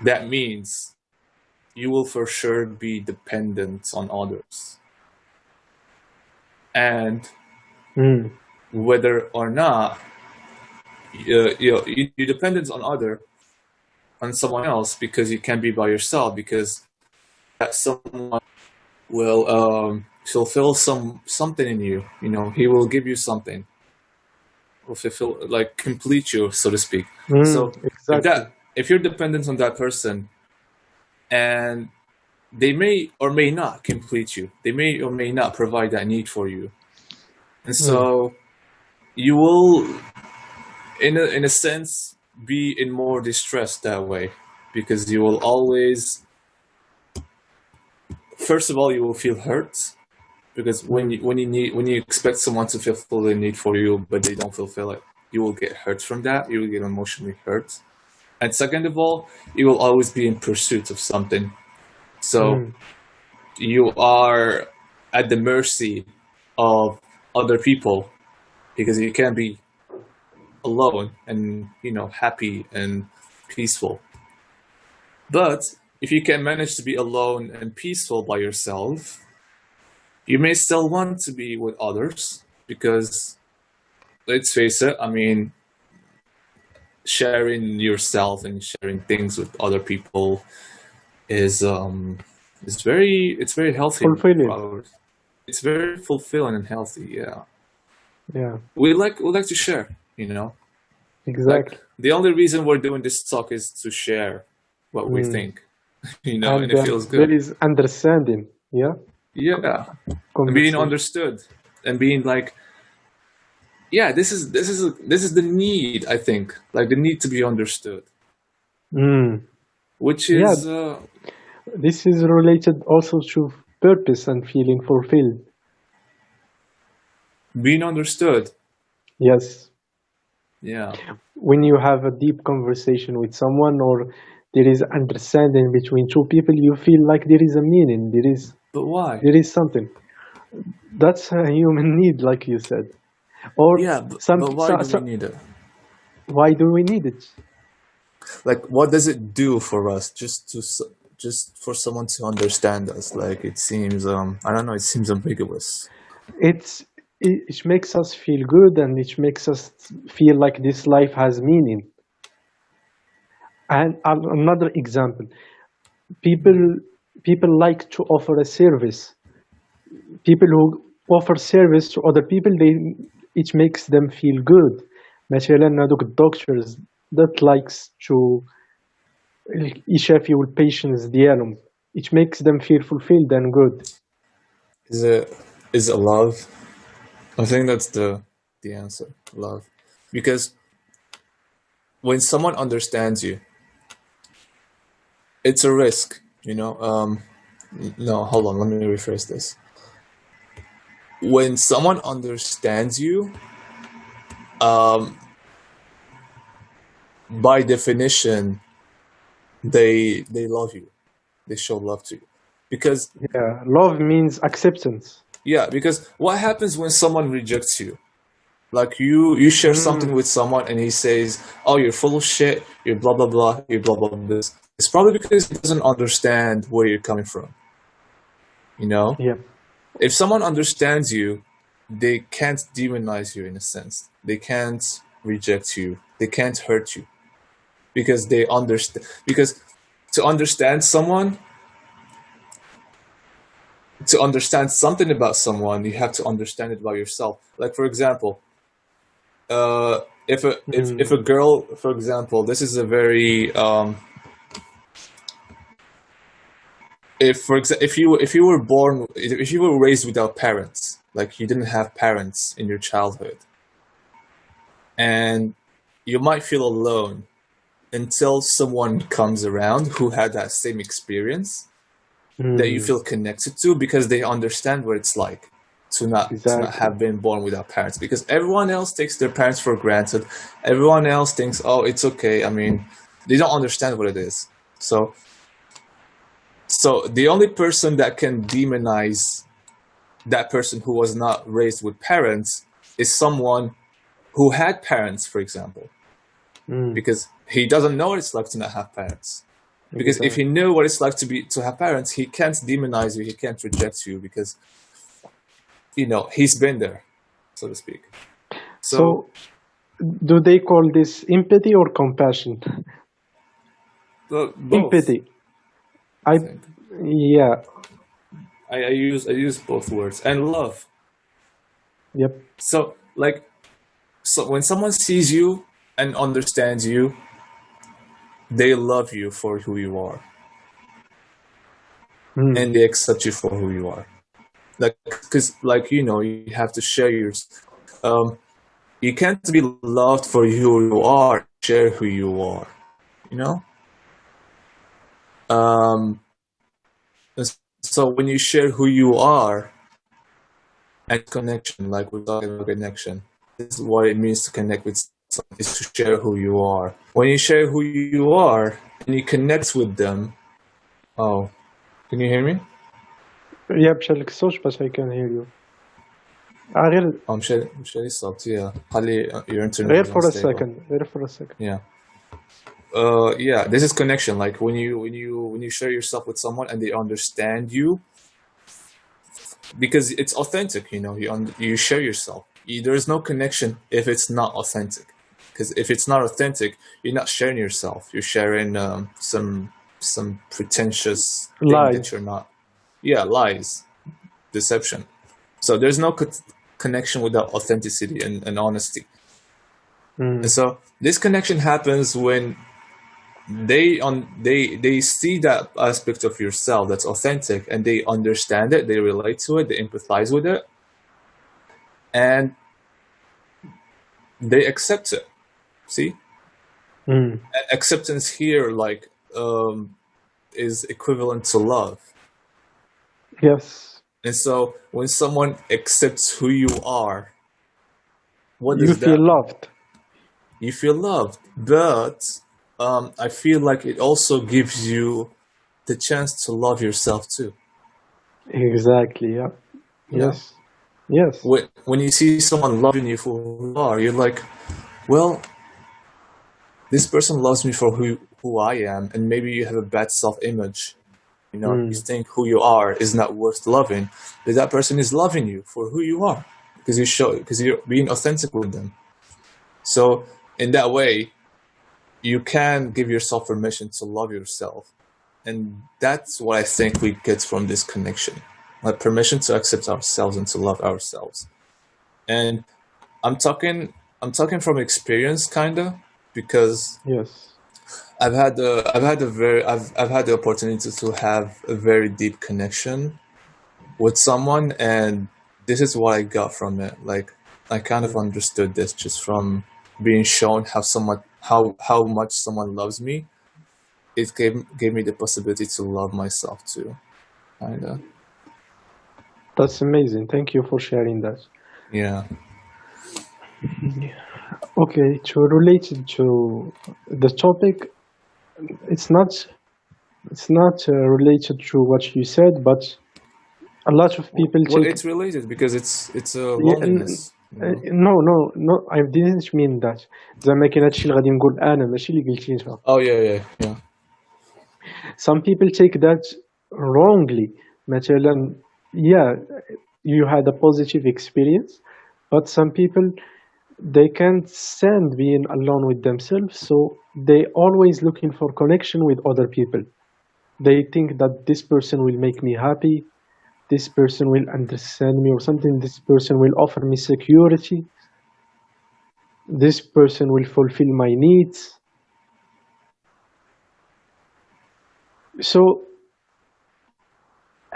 that means you will for sure be dependent on others. And whether or not you're dependent on someone else because you can't be by yourself, because that someone will fulfill something in you. You know, he will give you something, will fulfill, like complete you, so to speak. So Exactly. if you're dependent on that person, and they may or may not complete you, they may or may not provide that need for you, and so you will in a sense, be in more distress that way, because you will always, first of all, you will feel hurt, because when you expect someone to fulfill their need for you, but they don't fulfill it, you will get hurt from that. You will get emotionally hurt. And second of all, you will always be in pursuit of something. So you are at the mercy of other people, because you can't be alone and, happy and peaceful. But if you can manage to be alone and peaceful by yourself, you may still want to be with others, because let's face it, I mean, sharing yourself and sharing things with other people is it's very healthy. Fulfilling. It's very fulfilling and healthy. Yeah, Yeah, we like to share. exactly. Like, the only reason we're doing this talk is to share what we think. And And it feels there good. is understanding. Yeah, Yeah, and being conversation. understood, and being like, yeah, this is the need. I think, like, the need to be understood, which Yeah, is this is related also to purpose and feeling fulfilled. being understood. Yes, Yeah, when you have a deep conversation with someone, or there is understanding between two people, you feel like there is a meaning. but why? There is something. That's a human need, like you said. Or Yeah, but why do we need it? why do we need it? Like, what does it do for us, just for someone to understand us? Like, it seems I don't know, it seems ambiguous. It's it makes us feel good, and it makes us feel like this life has meaning. And another example, people people like to offer a service. People who offer service to other people, it makes them feel good. مثلا هذوك الدكتورز that likes to يشافيو البيشنتس ديالهم, it makes them feel fulfilled and good. Is it love? I think that's the answer. Love. Because when someone understands you, it's a risk, no, hold on, let me rephrase this. When someone understands you, by definition, they love you. They show love to you. Because Yeah, love means acceptance. because what happens when someone rejects you? Like, you share something with someone and he says, "Oh, you're full of shit. You're blah blah blah. You're blah blah blah." This. It's probably because he doesn't understand where you're coming from. Yeah, If someone understands you, they can't demonize you in a sense. They can't reject you. They can't hurt you, because they understand. Because to understand someone, to understand something about someone, you have to understand it about yourself. Like, for example, if a girl, for example, this is a very if you were born, if you were raised without parents, like, you didn't have parents in your childhood, and you might feel alone until someone comes around who had that same experience, that you feel connected to, because they understand what it's like to not exactly. have been born without parents, because everyone else takes their parents for granted. Everyone else thinks, oh, it's okay. I mean, they don't understand what it is. So the only person that can demonize that person who was not raised with parents is someone who had parents, for example, because he doesn't know what it's like to not have parents. Because if he knew what it's like to have parents, he can't demonize you, he can't reject you, because he's been there, so to speak. So, do they call this empathy or compassion? Both. Empathy. I think. Yeah. I use both words. And love. Yep. So when someone sees you and understands you, they love you for who you are. And they accept you for who you are. Like, because, like, you have to share you can't be loved for who you are, share who you are, you know? Um, so when you share who you are and connection, like we're talking about connection, this is what it means to connect with someone, is to share who you are. When you share who you are and you connect with them, oh, can you hear me? يا مشى لك الصوت باش I can hear you. غير مش الصوت yeah. خلي your internet is for a unstable. second. غير for a second. Yeah. Yeah, this is connection. Like when you share yourself with someone and they understand you, because it's authentic. You know, you share yourself. There is no connection if it's not authentic. Because if it's not authentic, you're not sharing yourself. You're sharing some pretentious thing that Lies. you're not. Yeah, lies, deception. So there's no connection without authenticity and honesty. And so this connection happens when they see that aspect of yourself that's authentic and they understand it, they relate to it, they empathize with it, and they accept it. See? And acceptance here like is equivalent to love. Yes. And so when someone accepts who you are, what does You that feel mean? loved. You feel loved, but I feel like it also gives you the chance to love yourself too. Exactly, yeah. You know? Yes. Yes. When you see someone loving you for who you are, you're like, well, this person loves me for who I am, and maybe you have a bad self-image. You know, you think who you are is not worth loving, but that person is loving you for who you are because you're being authentic with them. So in that way, you can give yourself permission to love yourself. And that's what I think we get from this connection. Like permission to accept ourselves and to love ourselves. And I'm talking from experience kinda, because Yes. I've had the opportunity to have a very deep connection with someone, and this is what I got from it. Like I kind of understood this just from being shown how much someone loves me. It gave me the possibility to love myself too, kinda. That's amazing. Thank you for sharing that. Yeah. Okay, to relate it to the topic, it's not related to what you said, but a lot of people Well, take. it's related because it's a Yeah, loneliness. no, I didn't mean that. زعما كاين هادشي اللي غادي نقول انا ماشي اللي قلتي انت. Oh yeah. Some people take that wrongly. مثلا, yeah, you had a positive experience, but some people, they can't stand being alone with themselves, so they always looking for connection with other people. They think that this person will make me happy, this person will understand me or something, this person will offer me security, this person will fulfill my needs. So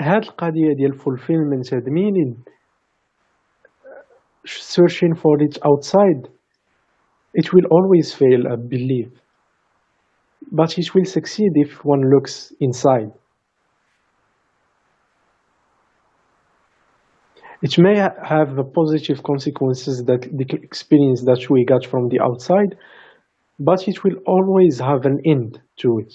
هاد القضية ديال fulfillment هاد meaning, searching for it outside, it will always fail, I believe, but it will succeed if one looks inside. It may have the positive consequences that the experience that we got from the outside, but it will always have an end to it.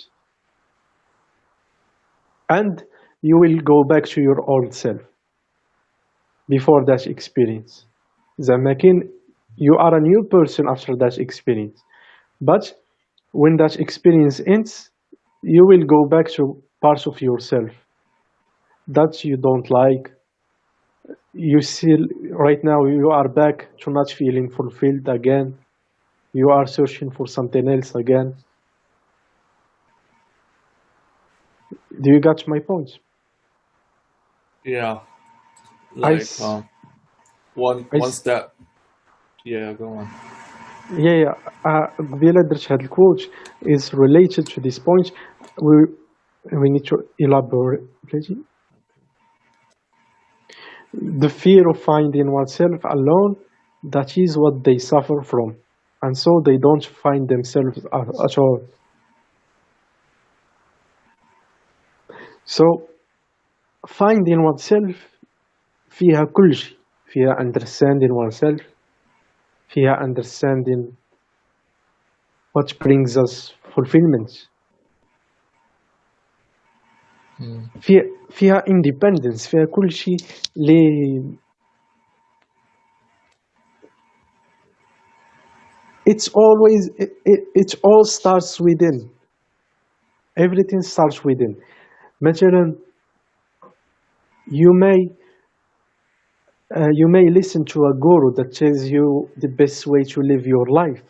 And you will go back to your old self before that experience. Zamakin, you are a new person after that experience. But when that experience ends, you will go back to parts of yourself that you don't like. You still, right now, you are back to not feeling fulfilled again. You are searching for something else again. Do you get my point? Yeah. Like once s- that. Yeah, go on. Yeah. قبيلة درت هاد الكوت is related to this point. We need to elaborate. The fear of finding oneself alone that is what they suffer from, and so they don't find themselves at all. So finding oneself فيها كل شيء، فيها understanding oneself، فيها understanding what brings us fulfillment، فيها independence، فيها كل شيء اللي it's always it all starts within. Everything starts within. مثلا you may listen to a guru that tells you the best way to live your life.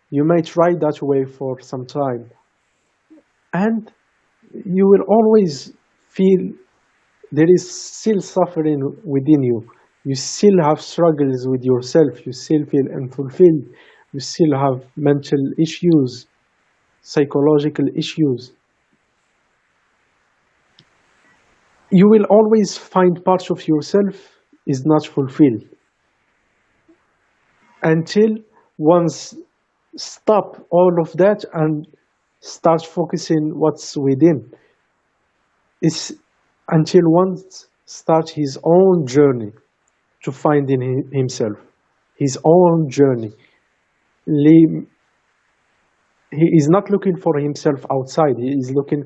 You may try that way for some time, and you will always feel there is still suffering within you. You still have struggles with yourself. You still feel unfulfilled. You still have mental issues, psychological issues. You will always find parts of yourself is not fulfilled until once stop all of that and start focusing what's within. It's until one starts his own journey to finding himself, his own journey. He is not looking for himself outside, he is looking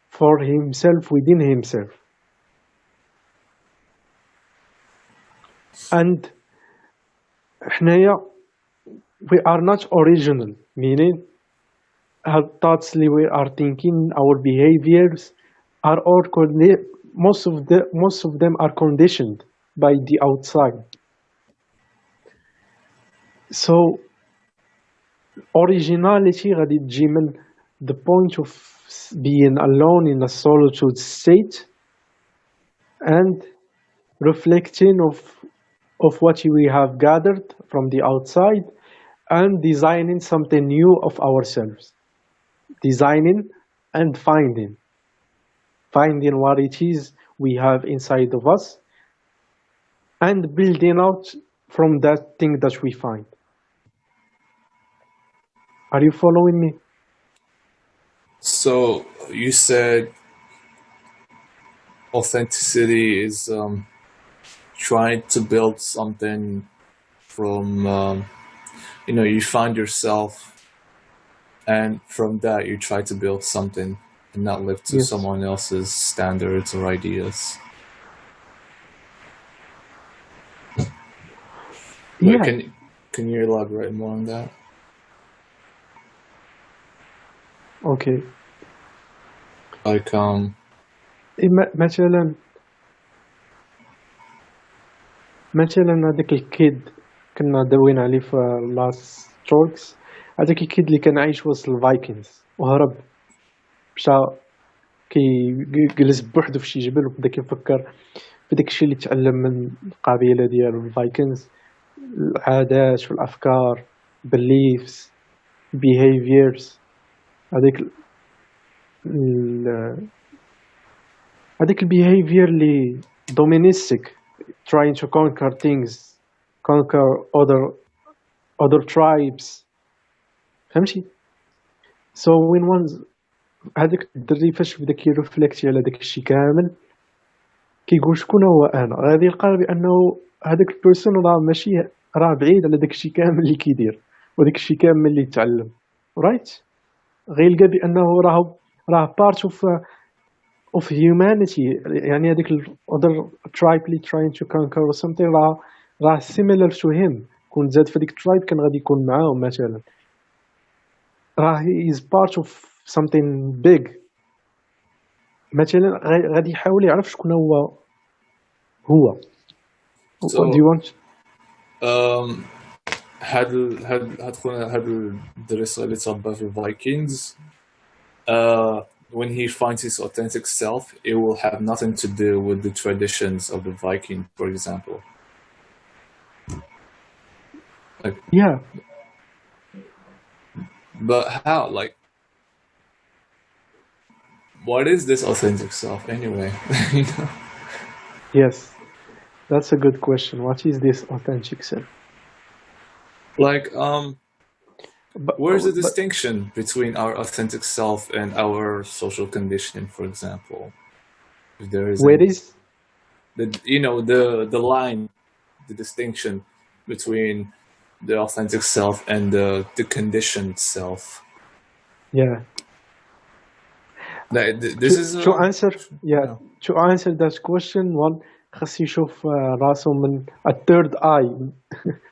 for himself within himself. And حنايا we are not original, meaning our thoughts we are thinking, our behaviors are all most of them are conditioned by the outside. So originality غادي تجي من the point of being alone in a solitude state and reflecting of what we have gathered from the outside and designing something new of ourselves. Designing and finding what it is we have inside of us and building out from that thing that we find. Are you following me? So you said authenticity is trying to build something from you find yourself, and from that you try to build something and not live to Yes. someone else's standards or ideas. Wait, Yeah. can you elaborate more on that? Okay. Like مثلا هذاك الكيد كنا داوين عليه في لاست توركس، هذاك الكيد اللي كان عايش وسط الفايكنجز وهرب، مشى كيجلس بوحدو في شي جبل وبدا كيفكر في داك الشيء اللي تعلم من القبيله ديالو الفايكنجز، العادات والافكار beliefs behaviors. هذاك البيهيفير اللي doministic, trying to conquer things, conquer other tribes. فهمتي؟ so when one هذاك الدري فاش بدا كيرفلكتي على داك الشيء كامل كيقول شكون هو انا، غادي يلقى بانه هذاك البيرسون راه بعيد على داك الشيء كامل اللي كيدير وداك الشيء كامل اللي يتعلم، رايت؟ غيلقى بانه راه part of humanity، يعني هذيك other tribe اللي trying to conquer or something راه similar to him، كون زاد في ديك tribe كان غادي يكون معاهم مثلا، راه he is part of something big. مثلا غادي يحاول يعرف شكون هو So, what do you want. هاد الدرس اللي تصبى في الفايكنجز when he finds his authentic self, it will have nothing to do with the traditions of the Viking, for example. Like, yeah, but how? Like, what is this authentic self anyway? You know? yes, That's a good question. What is this authentic self? Like, But, where's the but distinction between our authentic self and our social conditioning, for example? If there is where any, is the line, the distinction between the authentic self and the conditioned self. yeah Like, to this is to answer yeah yeah. to answer that question one خاص يشوف راسه من a third eye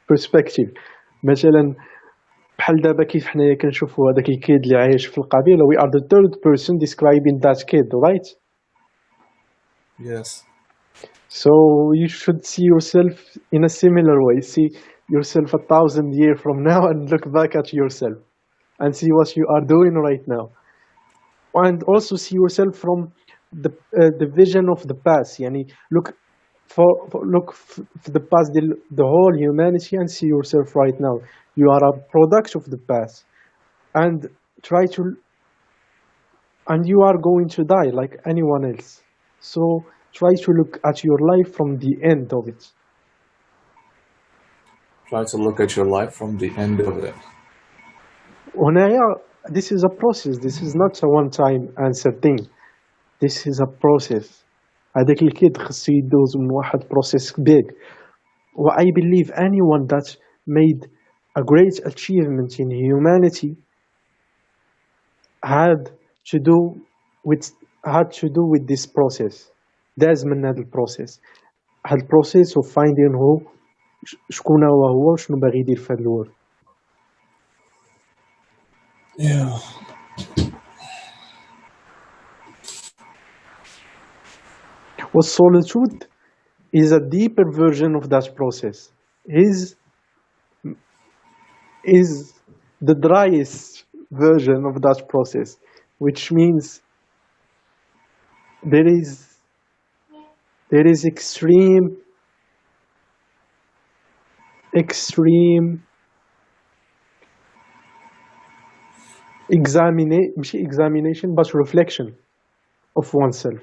perspective. مثلا بحال دابا كيف حنايا كنشوفوا هذاك الكيد اللي عايش في القبيله, we are the third person describing that kid, right? Yes. So you should see yourself in a similar way. See yourself 1,000 years from now and look back at yourself and see what you are doing right now, and also see yourself from the vision of the past. Yani look for the past, the whole humanity, and see yourself right now. You are a product of the past, and try to and you are going to die like anyone else. So try to look at your life from the end of it. Try to look at your life from the end of it. هنايا this is a process, this is not a one time answer thing, this is a process. هذاك الكيد خصو يدوز من واحد process big. I believe anyone that made a great achievement in humanity had to do with this process. داز من هذا البروسيس, هذا البروسيس of finding هو شكون هو وشنو باغي يدير في هذا الورد. Yeah. Well, solitude is a deeper version of that process. Is the driest version of that process, which means there is extreme examination but reflection of oneself.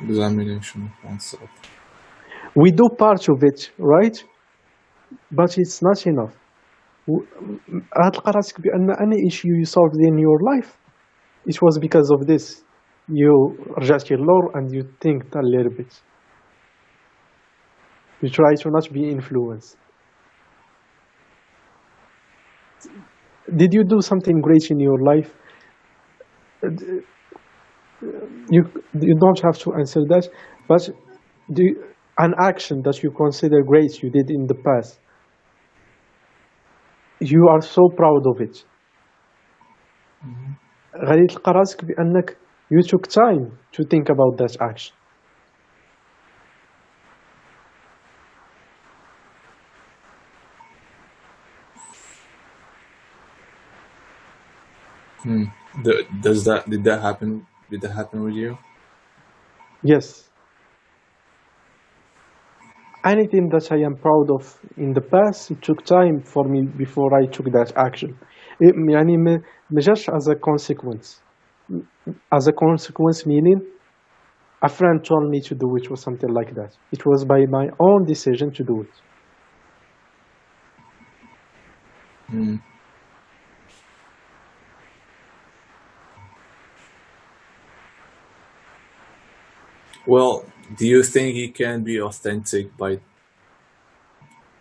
Examination of oneself. We do part of it, right? But it's not enough. غتلقى راسك بأن any issue you solved in your life, it was because of this. You رجعتي للور and you think a little bit. You try to not be influenced. Did you do something great in your life? You don't have to answer that, but an action that you consider great you did in the past, you are so proud of it. غادي تلقى راسك بأنك you took time to think about that action. Did that happen? Did that happen with you? Yes. Anything that I am proud of in the past, it took time for me before I took that action. يعني ما جاش as a consequence. As a consequence meaning a friend told me to do it or something like that. It was by my own decision to do it. Well, do you think you can be authentic by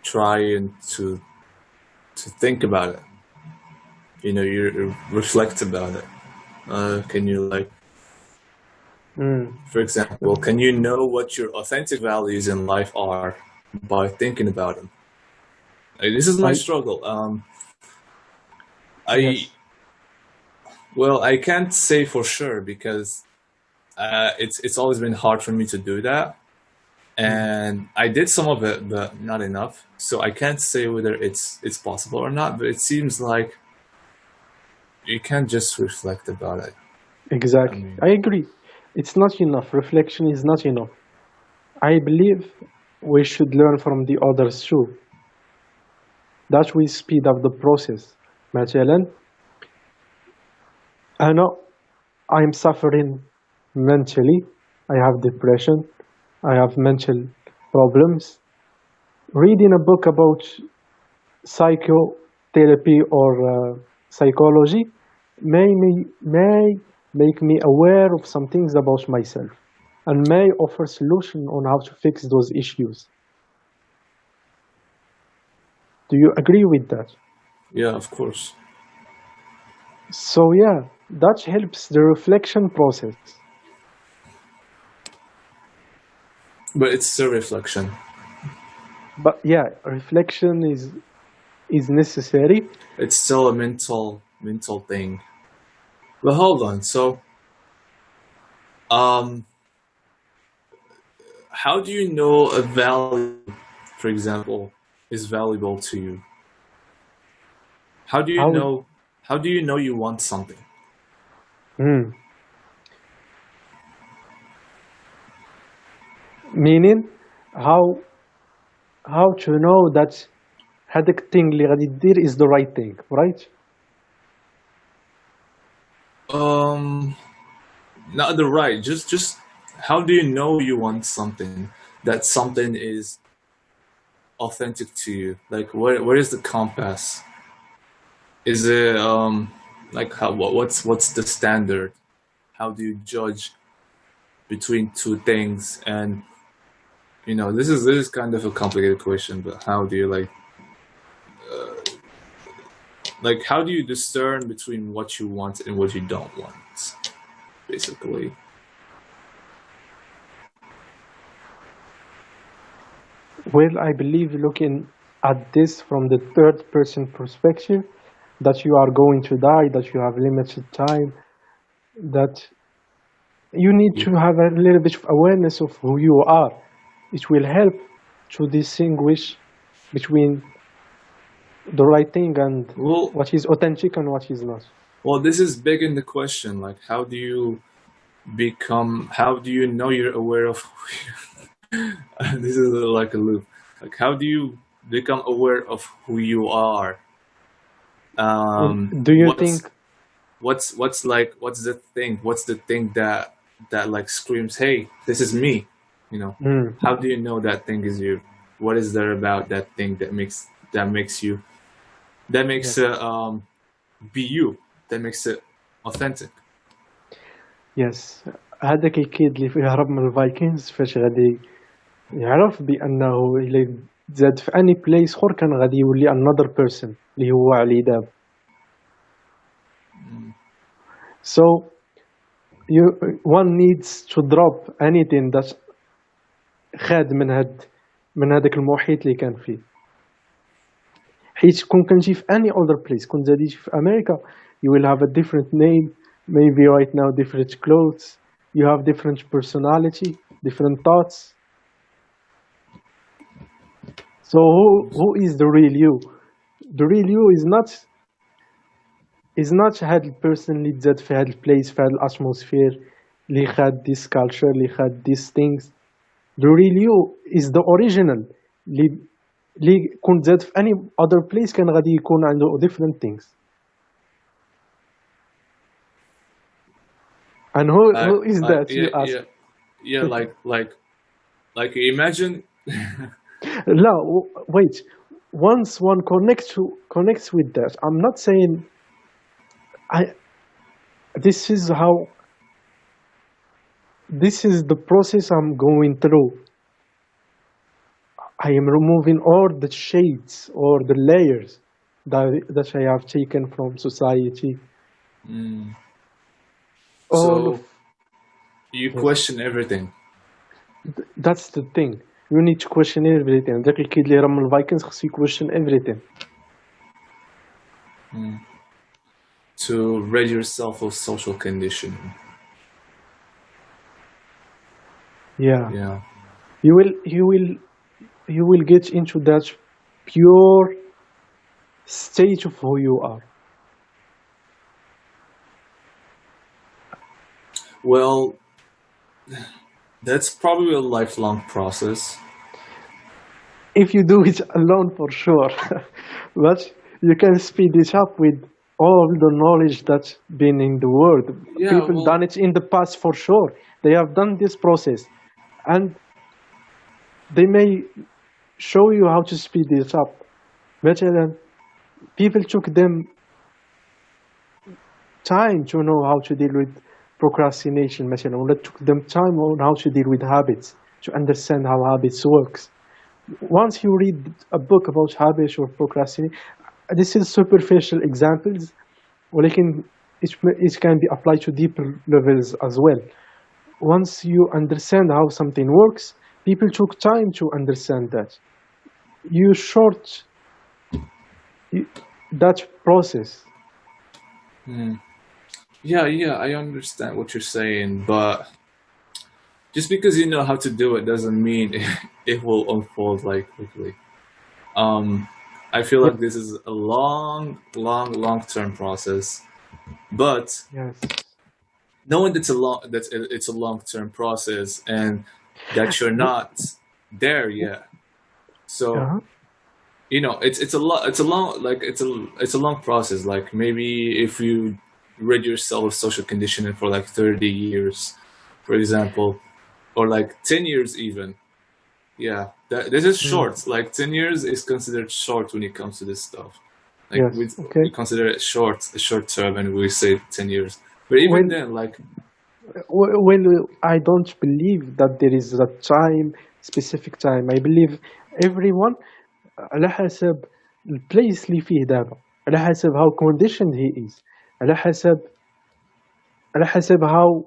trying to think about it? You reflect about it. Can you for example, can you know what your authentic values in life are by thinking about them? This is my struggle. Yes. Well, I can't say for sure because it's always been hard for me to do that, and I did some of it, but not enough. So I can't say whether it's possible or not. But it seems like you can't just reflect about it. Exactly. I agree. It's not enough. Reflection is not enough. I believe we should learn from the others too. That will speed up the process. مثلا أنا I'm suffering mentally. I have depression. I have mental problems. Reading a book about psychotherapy or psychology may make me aware of some things about myself and may offer solution on how to fix those issues. Do you agree with that? Yeah, of course. So yeah, that helps the reflection process. But it's still reflection. But yeah, reflection is necessary. It's still a mental thing. But hold on. So, um, how do you know a value, for example, is valuable to you? How do you How? know? How do you know you want something? Hmm. Meaning, how how to know that هذاك الثing اللي غادي دير is the right thing, right? Um, Not the right. Just how do you know you want something? That something is authentic to you. Like where is the compass? Is it like what's the standard? How do you judge between two things? And this is kind of a complicated question, but how do you like how do you discern between what you want and what you don't want? Basically. Well, I believe looking at this from the third person perspective, that you are going to die, that you have limited time, that you need to have a little bit of awareness of who you are. It will help to distinguish between the right thing and Well, what is authentic and what is not. well, this is big in the question. Like, how do you know you're aware of this is like a loop. Like, how do you become aware of who you are? Do you What's think? what's the thing? What's the thing that like screams, "Hey, this is me"? Mm, How do you know that thing is you? What is there about that thing that makes you yes. be you? That makes it authentic. Yes. هذاك الكيد اللي فيه هرب من الفايكنجز فاش غادي يعرف بأنه إلا تزاد في أني بلايس أخر كان غادي يولي another person اللي هو علي دابا. So one needs to drop anything that خاد من هذاك المحيط اللي كان فيه. حيت كون كنتي في any other place كنت غادي في أمريكا you will have a different name, maybe right now different clothes, you have different personality, different thoughts. So who is the real you? The real you is not هاد البيرسون اللي تزاد في هاد البلايس في هاد الاتموسفير اللي خاد this culture اللي خاد these things. The real you is the original اللي كنت زاد في any other place كان غادي يكون عنده different things. And who is that, you ask? Yeah. Like imagine. لا, wait. Once one connects with that, I'm not saying this is the process I'm going through. I am removing all the shades or the layers that I have taken from society. All So of, you question everything. that's the thing. You need to question everything. داك الكيد اللي راه من الفايكنز خصو question everything. To rid yourself of social conditioning. Yeah. Yeah. You will get into that pure state of who you are. Well, that's probably a lifelong process. If you do it alone, for sure, but you can speed it up with all the knowledge that's been in the world. Yeah, People well, done it in the past for sure. They have done this process, and they may show you how to speed this up. مثلا people took them time to know how to deal with procrastination مثلا, or it took them time on how to deal with habits, to understand how habits works. Once you read a book about habits or procrastination, this is superficial examples, ولكن it can be applied to deeper levels as well. Once you understand how something works, people took time to understand that. You short that process. yeah, I understand what you're saying, but just because you know how to do it doesn't mean it will unfold like quickly. I feel Yeah, like this is a long-term process, but yes. knowing it's a long-term process and that you're not there yet. So Uh-huh. you know, it's a long process. Like maybe if you rid yourself of social conditioning for like 30 years, for example, or like 10 years even. Yeah, this is short. Like 10 years is considered short when it comes to this stuff. Like Yes. Okay. we consider it a short term, and we say 10 years. But even Well, then, like, well, I don't believe that there is a time, specific time. I believe everyone على حسب البليس اللي فيه دابا، على حسب how conditioned he is، على حسب how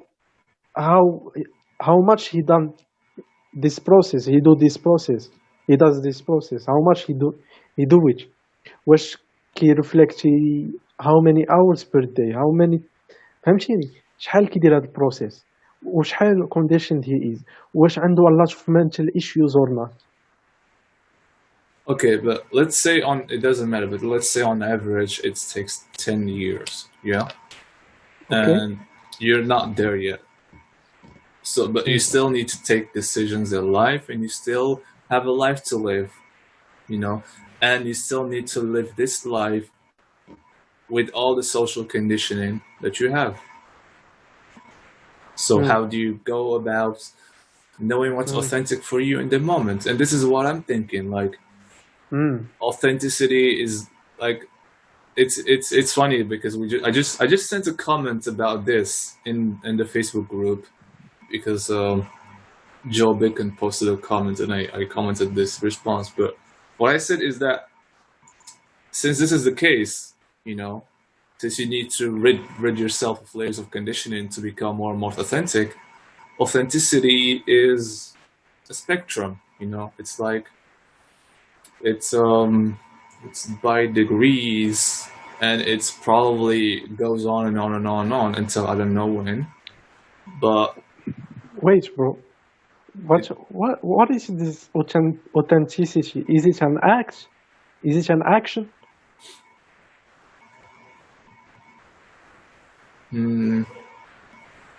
how much he done this process، he does this process how much he do it، واش كيرفلكتي how many hours per day how many، فهمتيني شحال كيدير هذا البروسيس، وشحال conditioned he is، واش عنده a lot of mental issues or not. okay, but let's say it doesn't matter, but let's say on average it takes 10 years, yeah? Okay. And you're not there yet. So, but you still need to take decisions in life, and you still have a life to live, you know? And you still need to live this life with all the social conditioning that you have. So, how do you go about knowing what's authentic for you in the moment? And this is what I'm thinking, like, authenticity is like it's funny because I just sent a comment about this in the Facebook group because Joe Bacon posted a comment and I commented this response. But what I said is that since this is the case, you know, since you need to rid yourself of layers of conditioning to become more and more authentic, authenticity is a spectrum, you know. It's like it's by degrees, and it's probably goes on and on and on and on until I don't know when. But Wait, bro. What is this authenticity? Is it an act? Is it an action?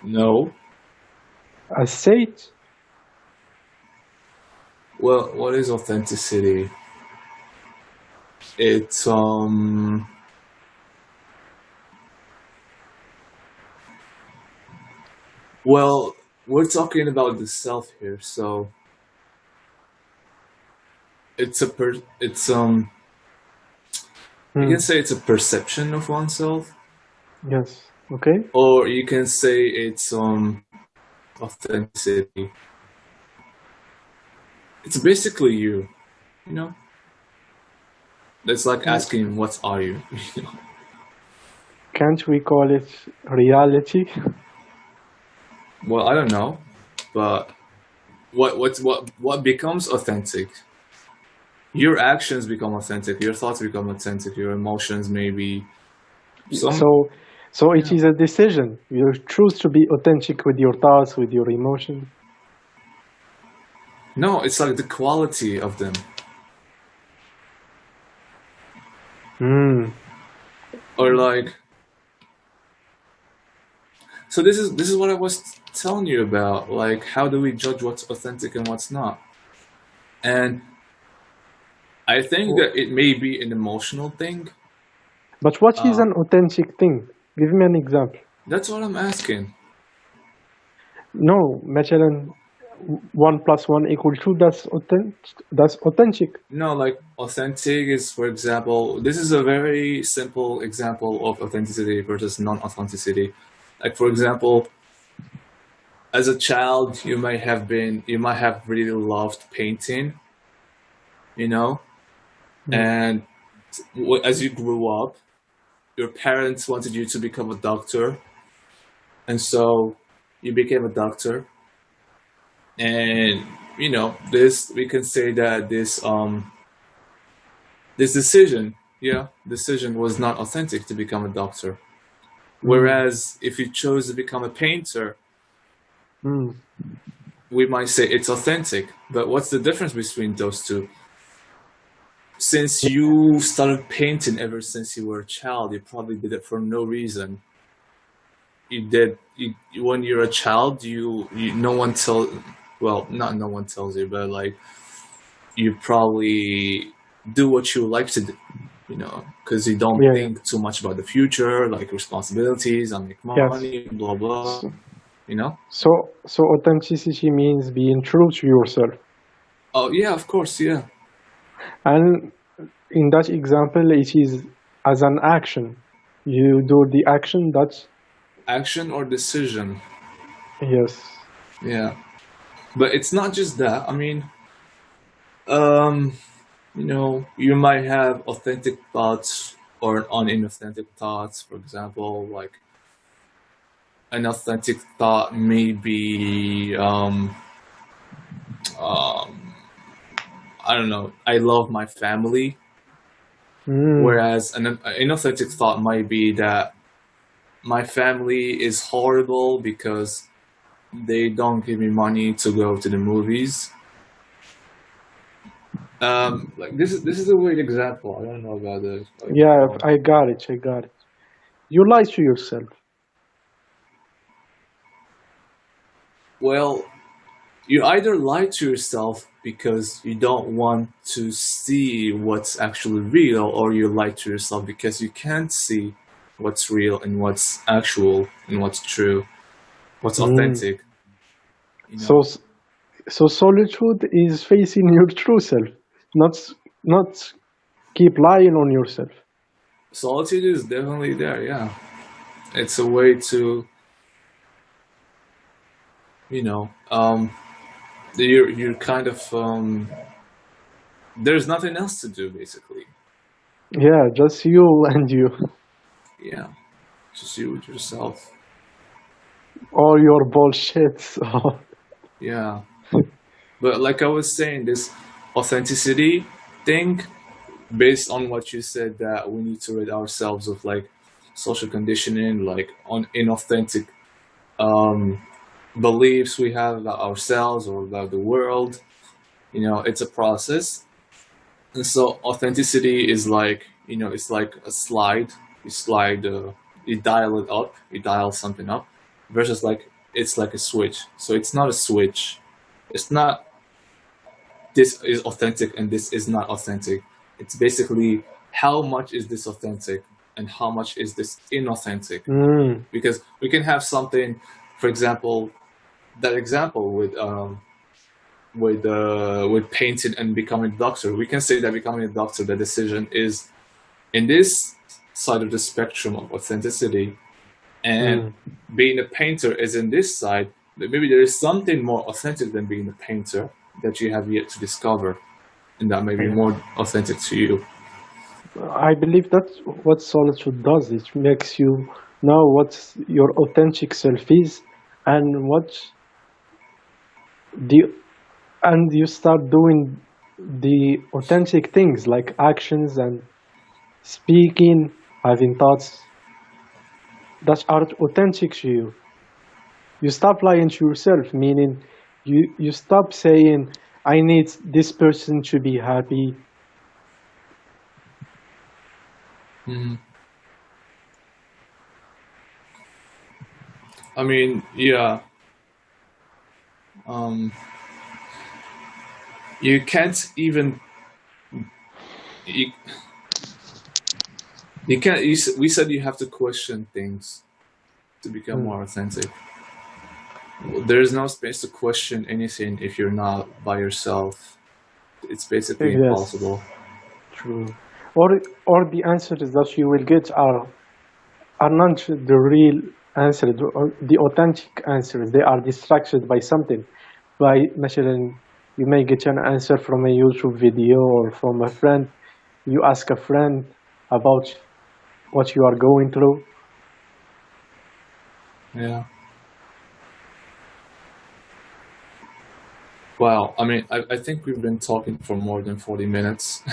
no. A state? Well, what is authenticity? It's well, we're talking about the self here, so it's you can say it's a perception of oneself, Yes. Okay. or you can say it's authenticity. It's basically you know. It's like asking, what are you? You know? Can't we call it reality? Well, I don't know, but what becomes authentic? Your actions become authentic. Your thoughts become authentic. Your emotions, maybe. So it is a decision. You choose to be authentic with your thoughts, with your emotions. No, it's like the quality of them. Or like, so this is what I was telling you about. Like, how do we judge what's authentic and what's not? And I think that it may be an emotional thing. But what is an authentic thing? Give me an example. That's what I'm asking. No, مثلا 1 plus 1 equal 2, that's authentic. No, like authentic is, for example, this is a very simple example of authenticity versus non-authenticity. Like, for example, as a child, you might have really loved painting, you know, and as you grew up, your parents wanted you to become a doctor, and so you became a doctor. And this, we can say that this decision was not authentic to become a doctor. Whereas if you chose to become a painter, we might say it's authentic. But what's the difference between those two? Since you started painting ever since you were a child, you probably did it for no reason. When you're a child, no one tells, well, not no one tells you, but like you probably do what you like to do, because you don't think too much about the future, like responsibilities, I make money, blah blah. So authenticity means being true to yourself. Oh yeah, of course, yeah. And in that example, it is as an action. You do the action, that's action or decision. Yes. Yeah, but it's not just that. I mean, you might have authentic thoughts or inauthentic thoughts. For example, like an authentic thought may be, I don't know, I love my family. Whereas an inauthentic thought might be that my family is horrible because they don't give me money to go to the movies. Like this is a weird example. I don't know about this. I got it. You lie to yourself. Well, you either lie to yourself because you don't want to see what's actually real, or you lie to yourself because you can't see what's real and what's actual and what's true, what's authentic. So solitude is facing your true self, not keep lying on yourself. Solitude is definitely there, yeah. It's a way to, you're kind of, there's nothing else to do, basically. Yeah, just you and you. Yeah, just you with yourself. All your bullshit. Yeah. But like I was saying, this authenticity thing, based on what you said, that we need to rid ourselves of like social conditioning, like on inauthentic beliefs we have about ourselves or about the world. It's a process. And so authenticity is like, it's like a slide. You dial it up, you dial something up, versus like it's like a switch. So it's not a switch. It's not this is authentic and this is not authentic. It's basically how much is this authentic and how much is this inauthentic. Because we can have something, for example, that example with painting and becoming a doctor. We can say that becoming a doctor, the decision is in this side of the spectrum of authenticity, and being a painter is in this side. Maybe there is something more authentic than being a painter that you have yet to discover, and that may be more authentic to you. I believe that's what solitude does. It makes you know what your authentic self is, and you start doing the authentic things like actions and speaking, having thoughts that are authentic to you. You stop lying to yourself, meaning you stop saying, I need this person to be happy. I mean, yeah. You can't even. You can't. We said you have to question things to become more authentic. There is no space to question anything if you're not by yourself. It's basically Yes, impossible. true. Or the answers that you will get are not the real answers, or the authentic answers. They are distracted by something. By مثلا, you may get an answer from a YouTube video or from a friend. You ask a friend about what you are going through. Yeah. Wow. I mean, I think we've been talking for more than 40 minutes.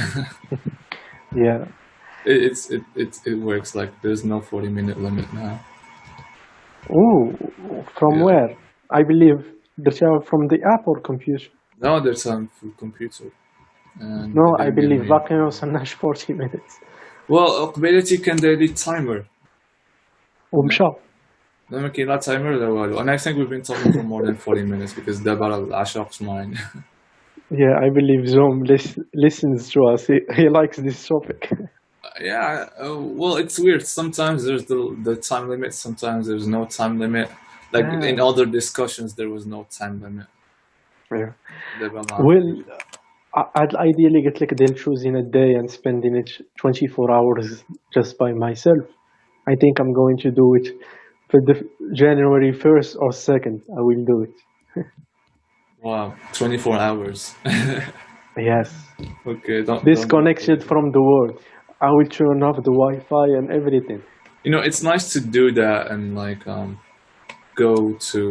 Yeah. It works like there's no 40-minute limit now. Ooh, from Yeah. where? I believe from the app or computer. No, there's some for computer, and No, it I didn't give believe me. باقي ما وصلناش 40 minutes. Well, قبيلتي كان داير لي timer. ومشى. لما كاين لا timer لا والو. And I think we've been talking for more than 40 minutes because دابا العشرة mine. Yeah, I believe Zoom listens to us. He likes this topic. Yeah, well, it's weird. Sometimes there's the time limit. Sometimes there's no time limit. Like in Ah, other discussions, there was no time limit. yeah. دابا ما Well, عرفتش. I'd ideally get like they'll choosing a day and spending it 24 hours just by myself. I think I'm going to do it for the January 1st or 2nd. I will do it. Wow, 24 hours. Yes. Okay, don't Disconnected from the world. I will turn off the Wi-Fi and everything. You know, it's nice to do that and like go to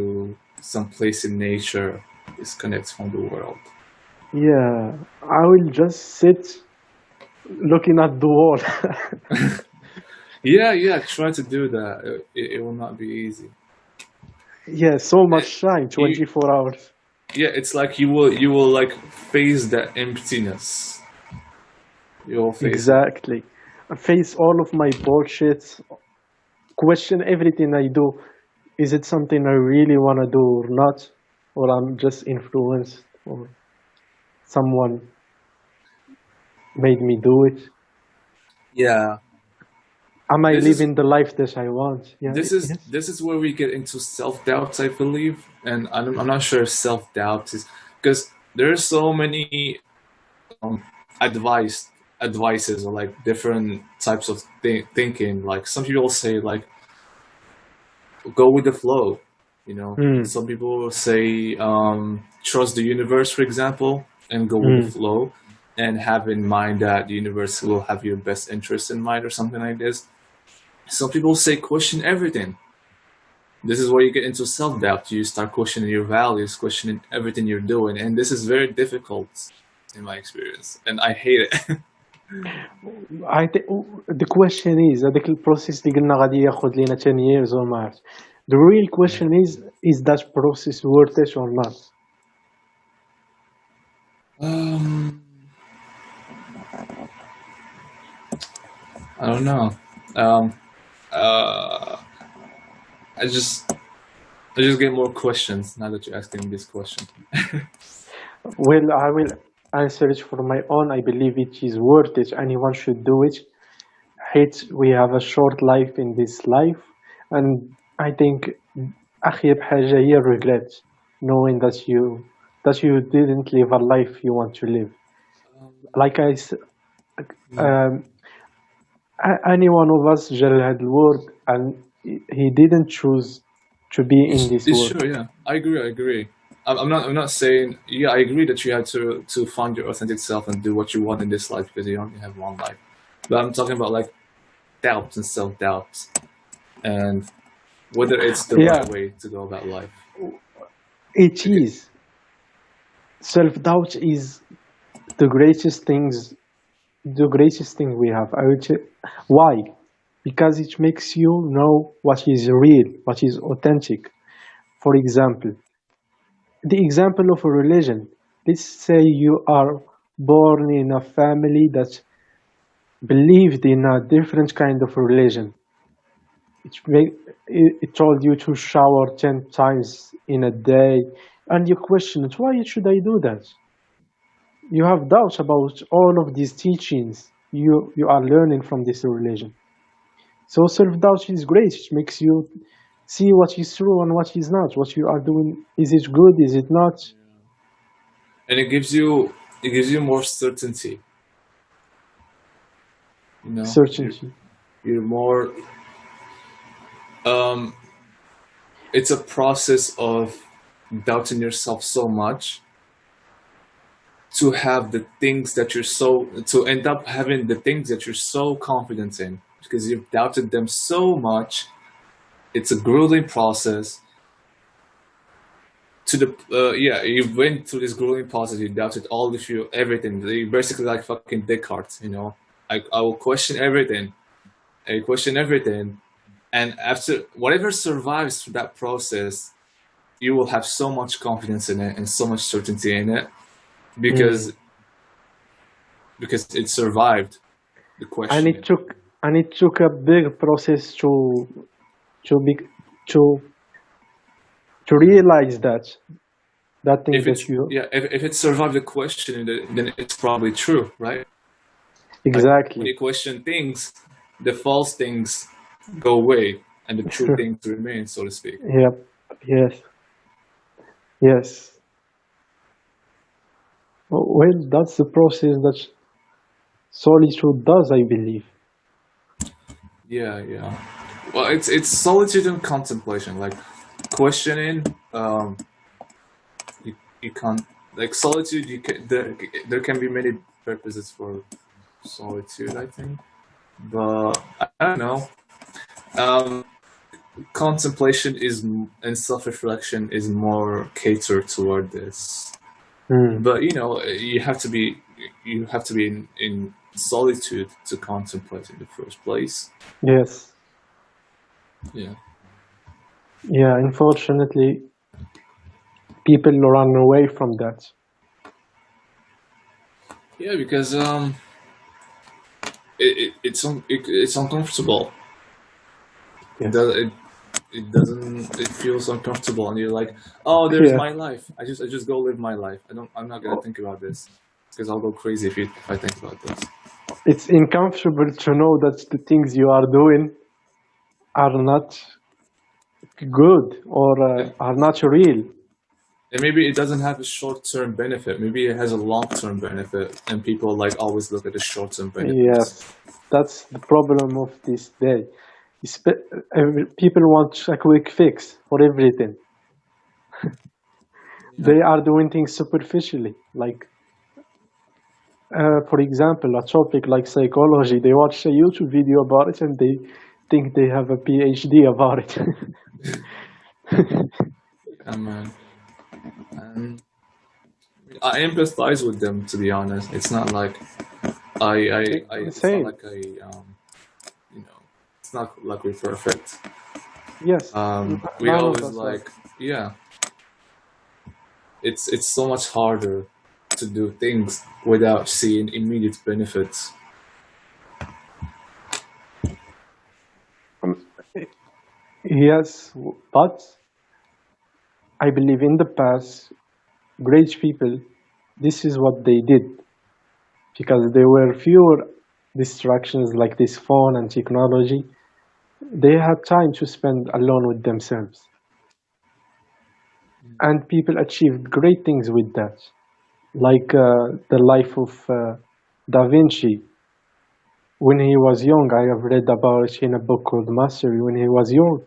some place in nature, disconnect from the world. Yeah, I will just sit looking at the wall. Yeah, try to do that. It will not be easy. Yeah, so much time, You, 24 hours. yeah, it's like you will like face that emptiness. You will face it. Exactly. I face all of my bullshit, question everything I do. Is it something I really want to do or not? Or I'm just influenced or someone made me do it? Yeah, Am I this is living the life that I want? Yeah, this is yes. this is where we get into self-doubt, I believe, and I'm not sure if self-doubt is because there are so many um, advice advices or like different types of thinking. Like some people say like go with the flow, you know. Mm, Some people say trust the universe, for example, and go with the mm. flow, and have in mind that the universe will have your best interest in mind or something like this. Some people say question everything. This is where you get into self-doubt. You start questioning your values, questioning everything you're doing, and this is very difficult in my experience, and I hate it. I think the question is هذاك البروسيس اللي قلنا غادي ياخذ لينا 10 years or ما عرفت. The real question is that process worth it or not? um, I don't know. Um, uh, I just get more questions now that you're asking me this question. Well, I will answer it for my own. I believe it is worth it. Anyone should do it. Hate, we have a short life in this life, and I think أخيب حاجة هي regret, knowing that you didn't live a life you want to live. Like I said, um, any one of us جا لهاد الworld and he didn't choose to be in this It's world. sure, yeah. I agree. I'm not saying, yeah, I agree that you have to find your authentic self and do what you want in this life because you only have one life. But I'm talking about like doubts and self-doubts and whether it's the Yeah, right way to go about life. it is. Self-doubt is the greatest thing we have. Why? Because it makes you know what is real, what is authentic. For example, the example of a religion. Let's say you are born in a family that believed in a different kind of religion. It told you to shower 10 times in a day, and you question it. Why should I do that? You have doubts about all of these teachings you are learning from this religion. So self-doubt is great. It makes you see what is true and what is not. What you are doing, is it good? Is it not? And it gives you more certainty. You know, Certainty. you're more. Um, it's a process of doubting yourself so much to have the things that you're so to end up having the things that you're so confident in because you've doubted them so much. It's a grueling process. To the you went through this grueling process. You doubted all of you everything. You basically like fucking Descartes. I will question everything. I question everything, and after whatever survives through that process, you will have so much confidence in it and so much certainty in it because Mm. because it survived the And questioning. it took a big process to be to to realize that thing If that it's you yeah, if it survived the questioning, then it's probably true, right? Like when exactly. you question things, the false things go away and the true things remain, so to speak. Yep. Yes. Yes. Well, that's the process that solitude does, I believe. Yeah, yeah. Well, it's solitude and contemplation, like questioning. You can't like solitude. There can be many purposes for solitude, I think, but I don't know. Um, Contemplation and self-reflection is more catered toward this, Mm. but you have to be in solitude to contemplate in the first place. Yes. Yeah, Yeah. Unfortunately, people run away from that. yeah, because it's uncomfortable. It Yes. does it doesn't it feels uncomfortable, and you're like, oh, there's Yeah. my life. I just go live my life. I'm not gonna think about this because I'll go crazy if I think about this. It's uncomfortable to know that the things you are doing are not good or And, are not real. and maybe it doesn't have a short-term benefit. Maybe it has a long-term benefit, and people like always look at the short-term benefits. Yes. That's the problem of this day. People want a quick fix for everything. Yeah, They are doing things superficially. Like, for example, a topic like psychology, they watch a YouTube video about it and they think they have a PhD about it. man. And I empathize with them, to be honest. It's not like it's not Same. like you know, it's not like we're perfect. Yes. We None of always us are. like, yeah, it's so much harder to do things without seeing immediate benefits. Um, yes, but I believe in the past, great people, this is what they did because there were fewer distractions like this phone and technology. They had time to spend alone with themselves, and people achieved great things with that, like the life of Da Vinci. When he was young, I have read about it in a book called Mastery. When he was young,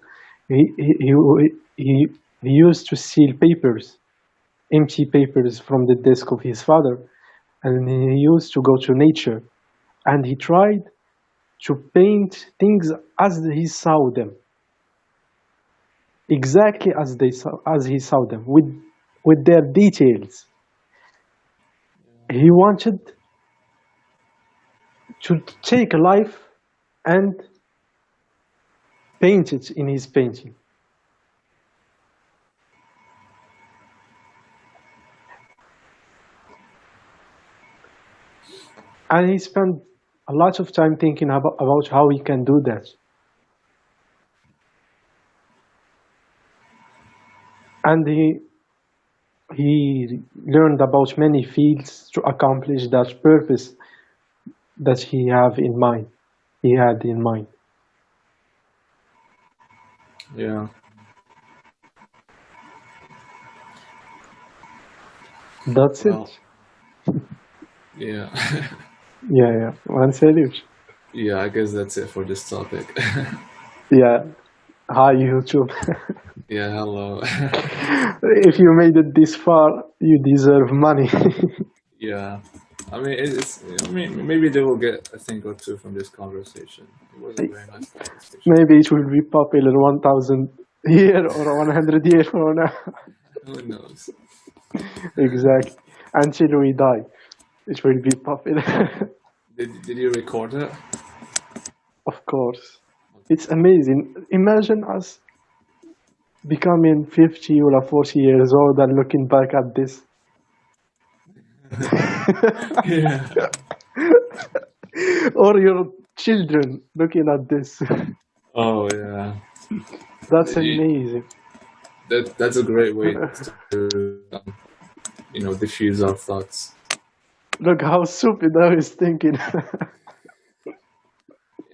he, he, he, he, he used to steal papers, empty papers from the desk of his father, and he used to go to nature, and he tried to paint things as he saw them, exactly as he saw them, with their details. He wanted to take life and paint it in his painting. And he spent a lot of time thinking about how he can do that. And he learned about many fields to accomplish that purpose that he had in mind. Yeah. That's Well, it. yeah. Yeah. One solution. Yeah, I guess that's it for this topic. Yeah. Hi, YouTube. Yeah, hello. If you made it this far, you deserve money. Yeah. I mean, it's. I mean, maybe they will get a thing or two from this conversation. It was a very nice conversation. Maybe it will be popular 1,000 year or 100 year from now. Who knows? Exactly. Until we die, it will be popular. Did you record it? Of course. It's amazing. Imagine us becoming 50 or 40 years old and looking back at this. Yeah. Or your children looking at this. Oh yeah. That's You- amazing. that's a great way to diffuse our thoughts. Look how stupid I was thinking.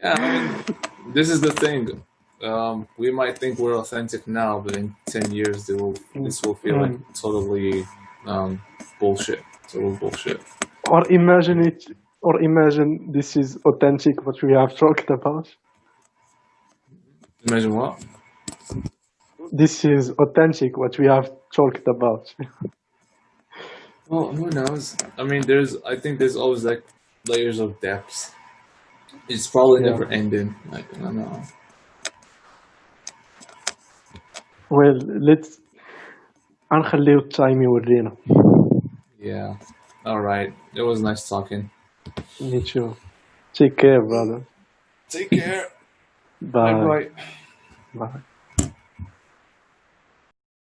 Yeah, I mean, this is the thing. We might think we're authentic now, but in 10 years, this will feel like totally bullshit. Total bullshit. Or imagine it, or imagine this is authentic what we have talked about. Imagine what? This is authentic what we have talked about. Well, who knows? I mean, I think there's always like layers of depths. It's probably Yeah. never ending. Like, I don't know. Well, let's نخليه التايم يورينا. Yeah. All right. It was nice talking. Me too. Take care, brother. Take care. Bye. Bye bye. Bye.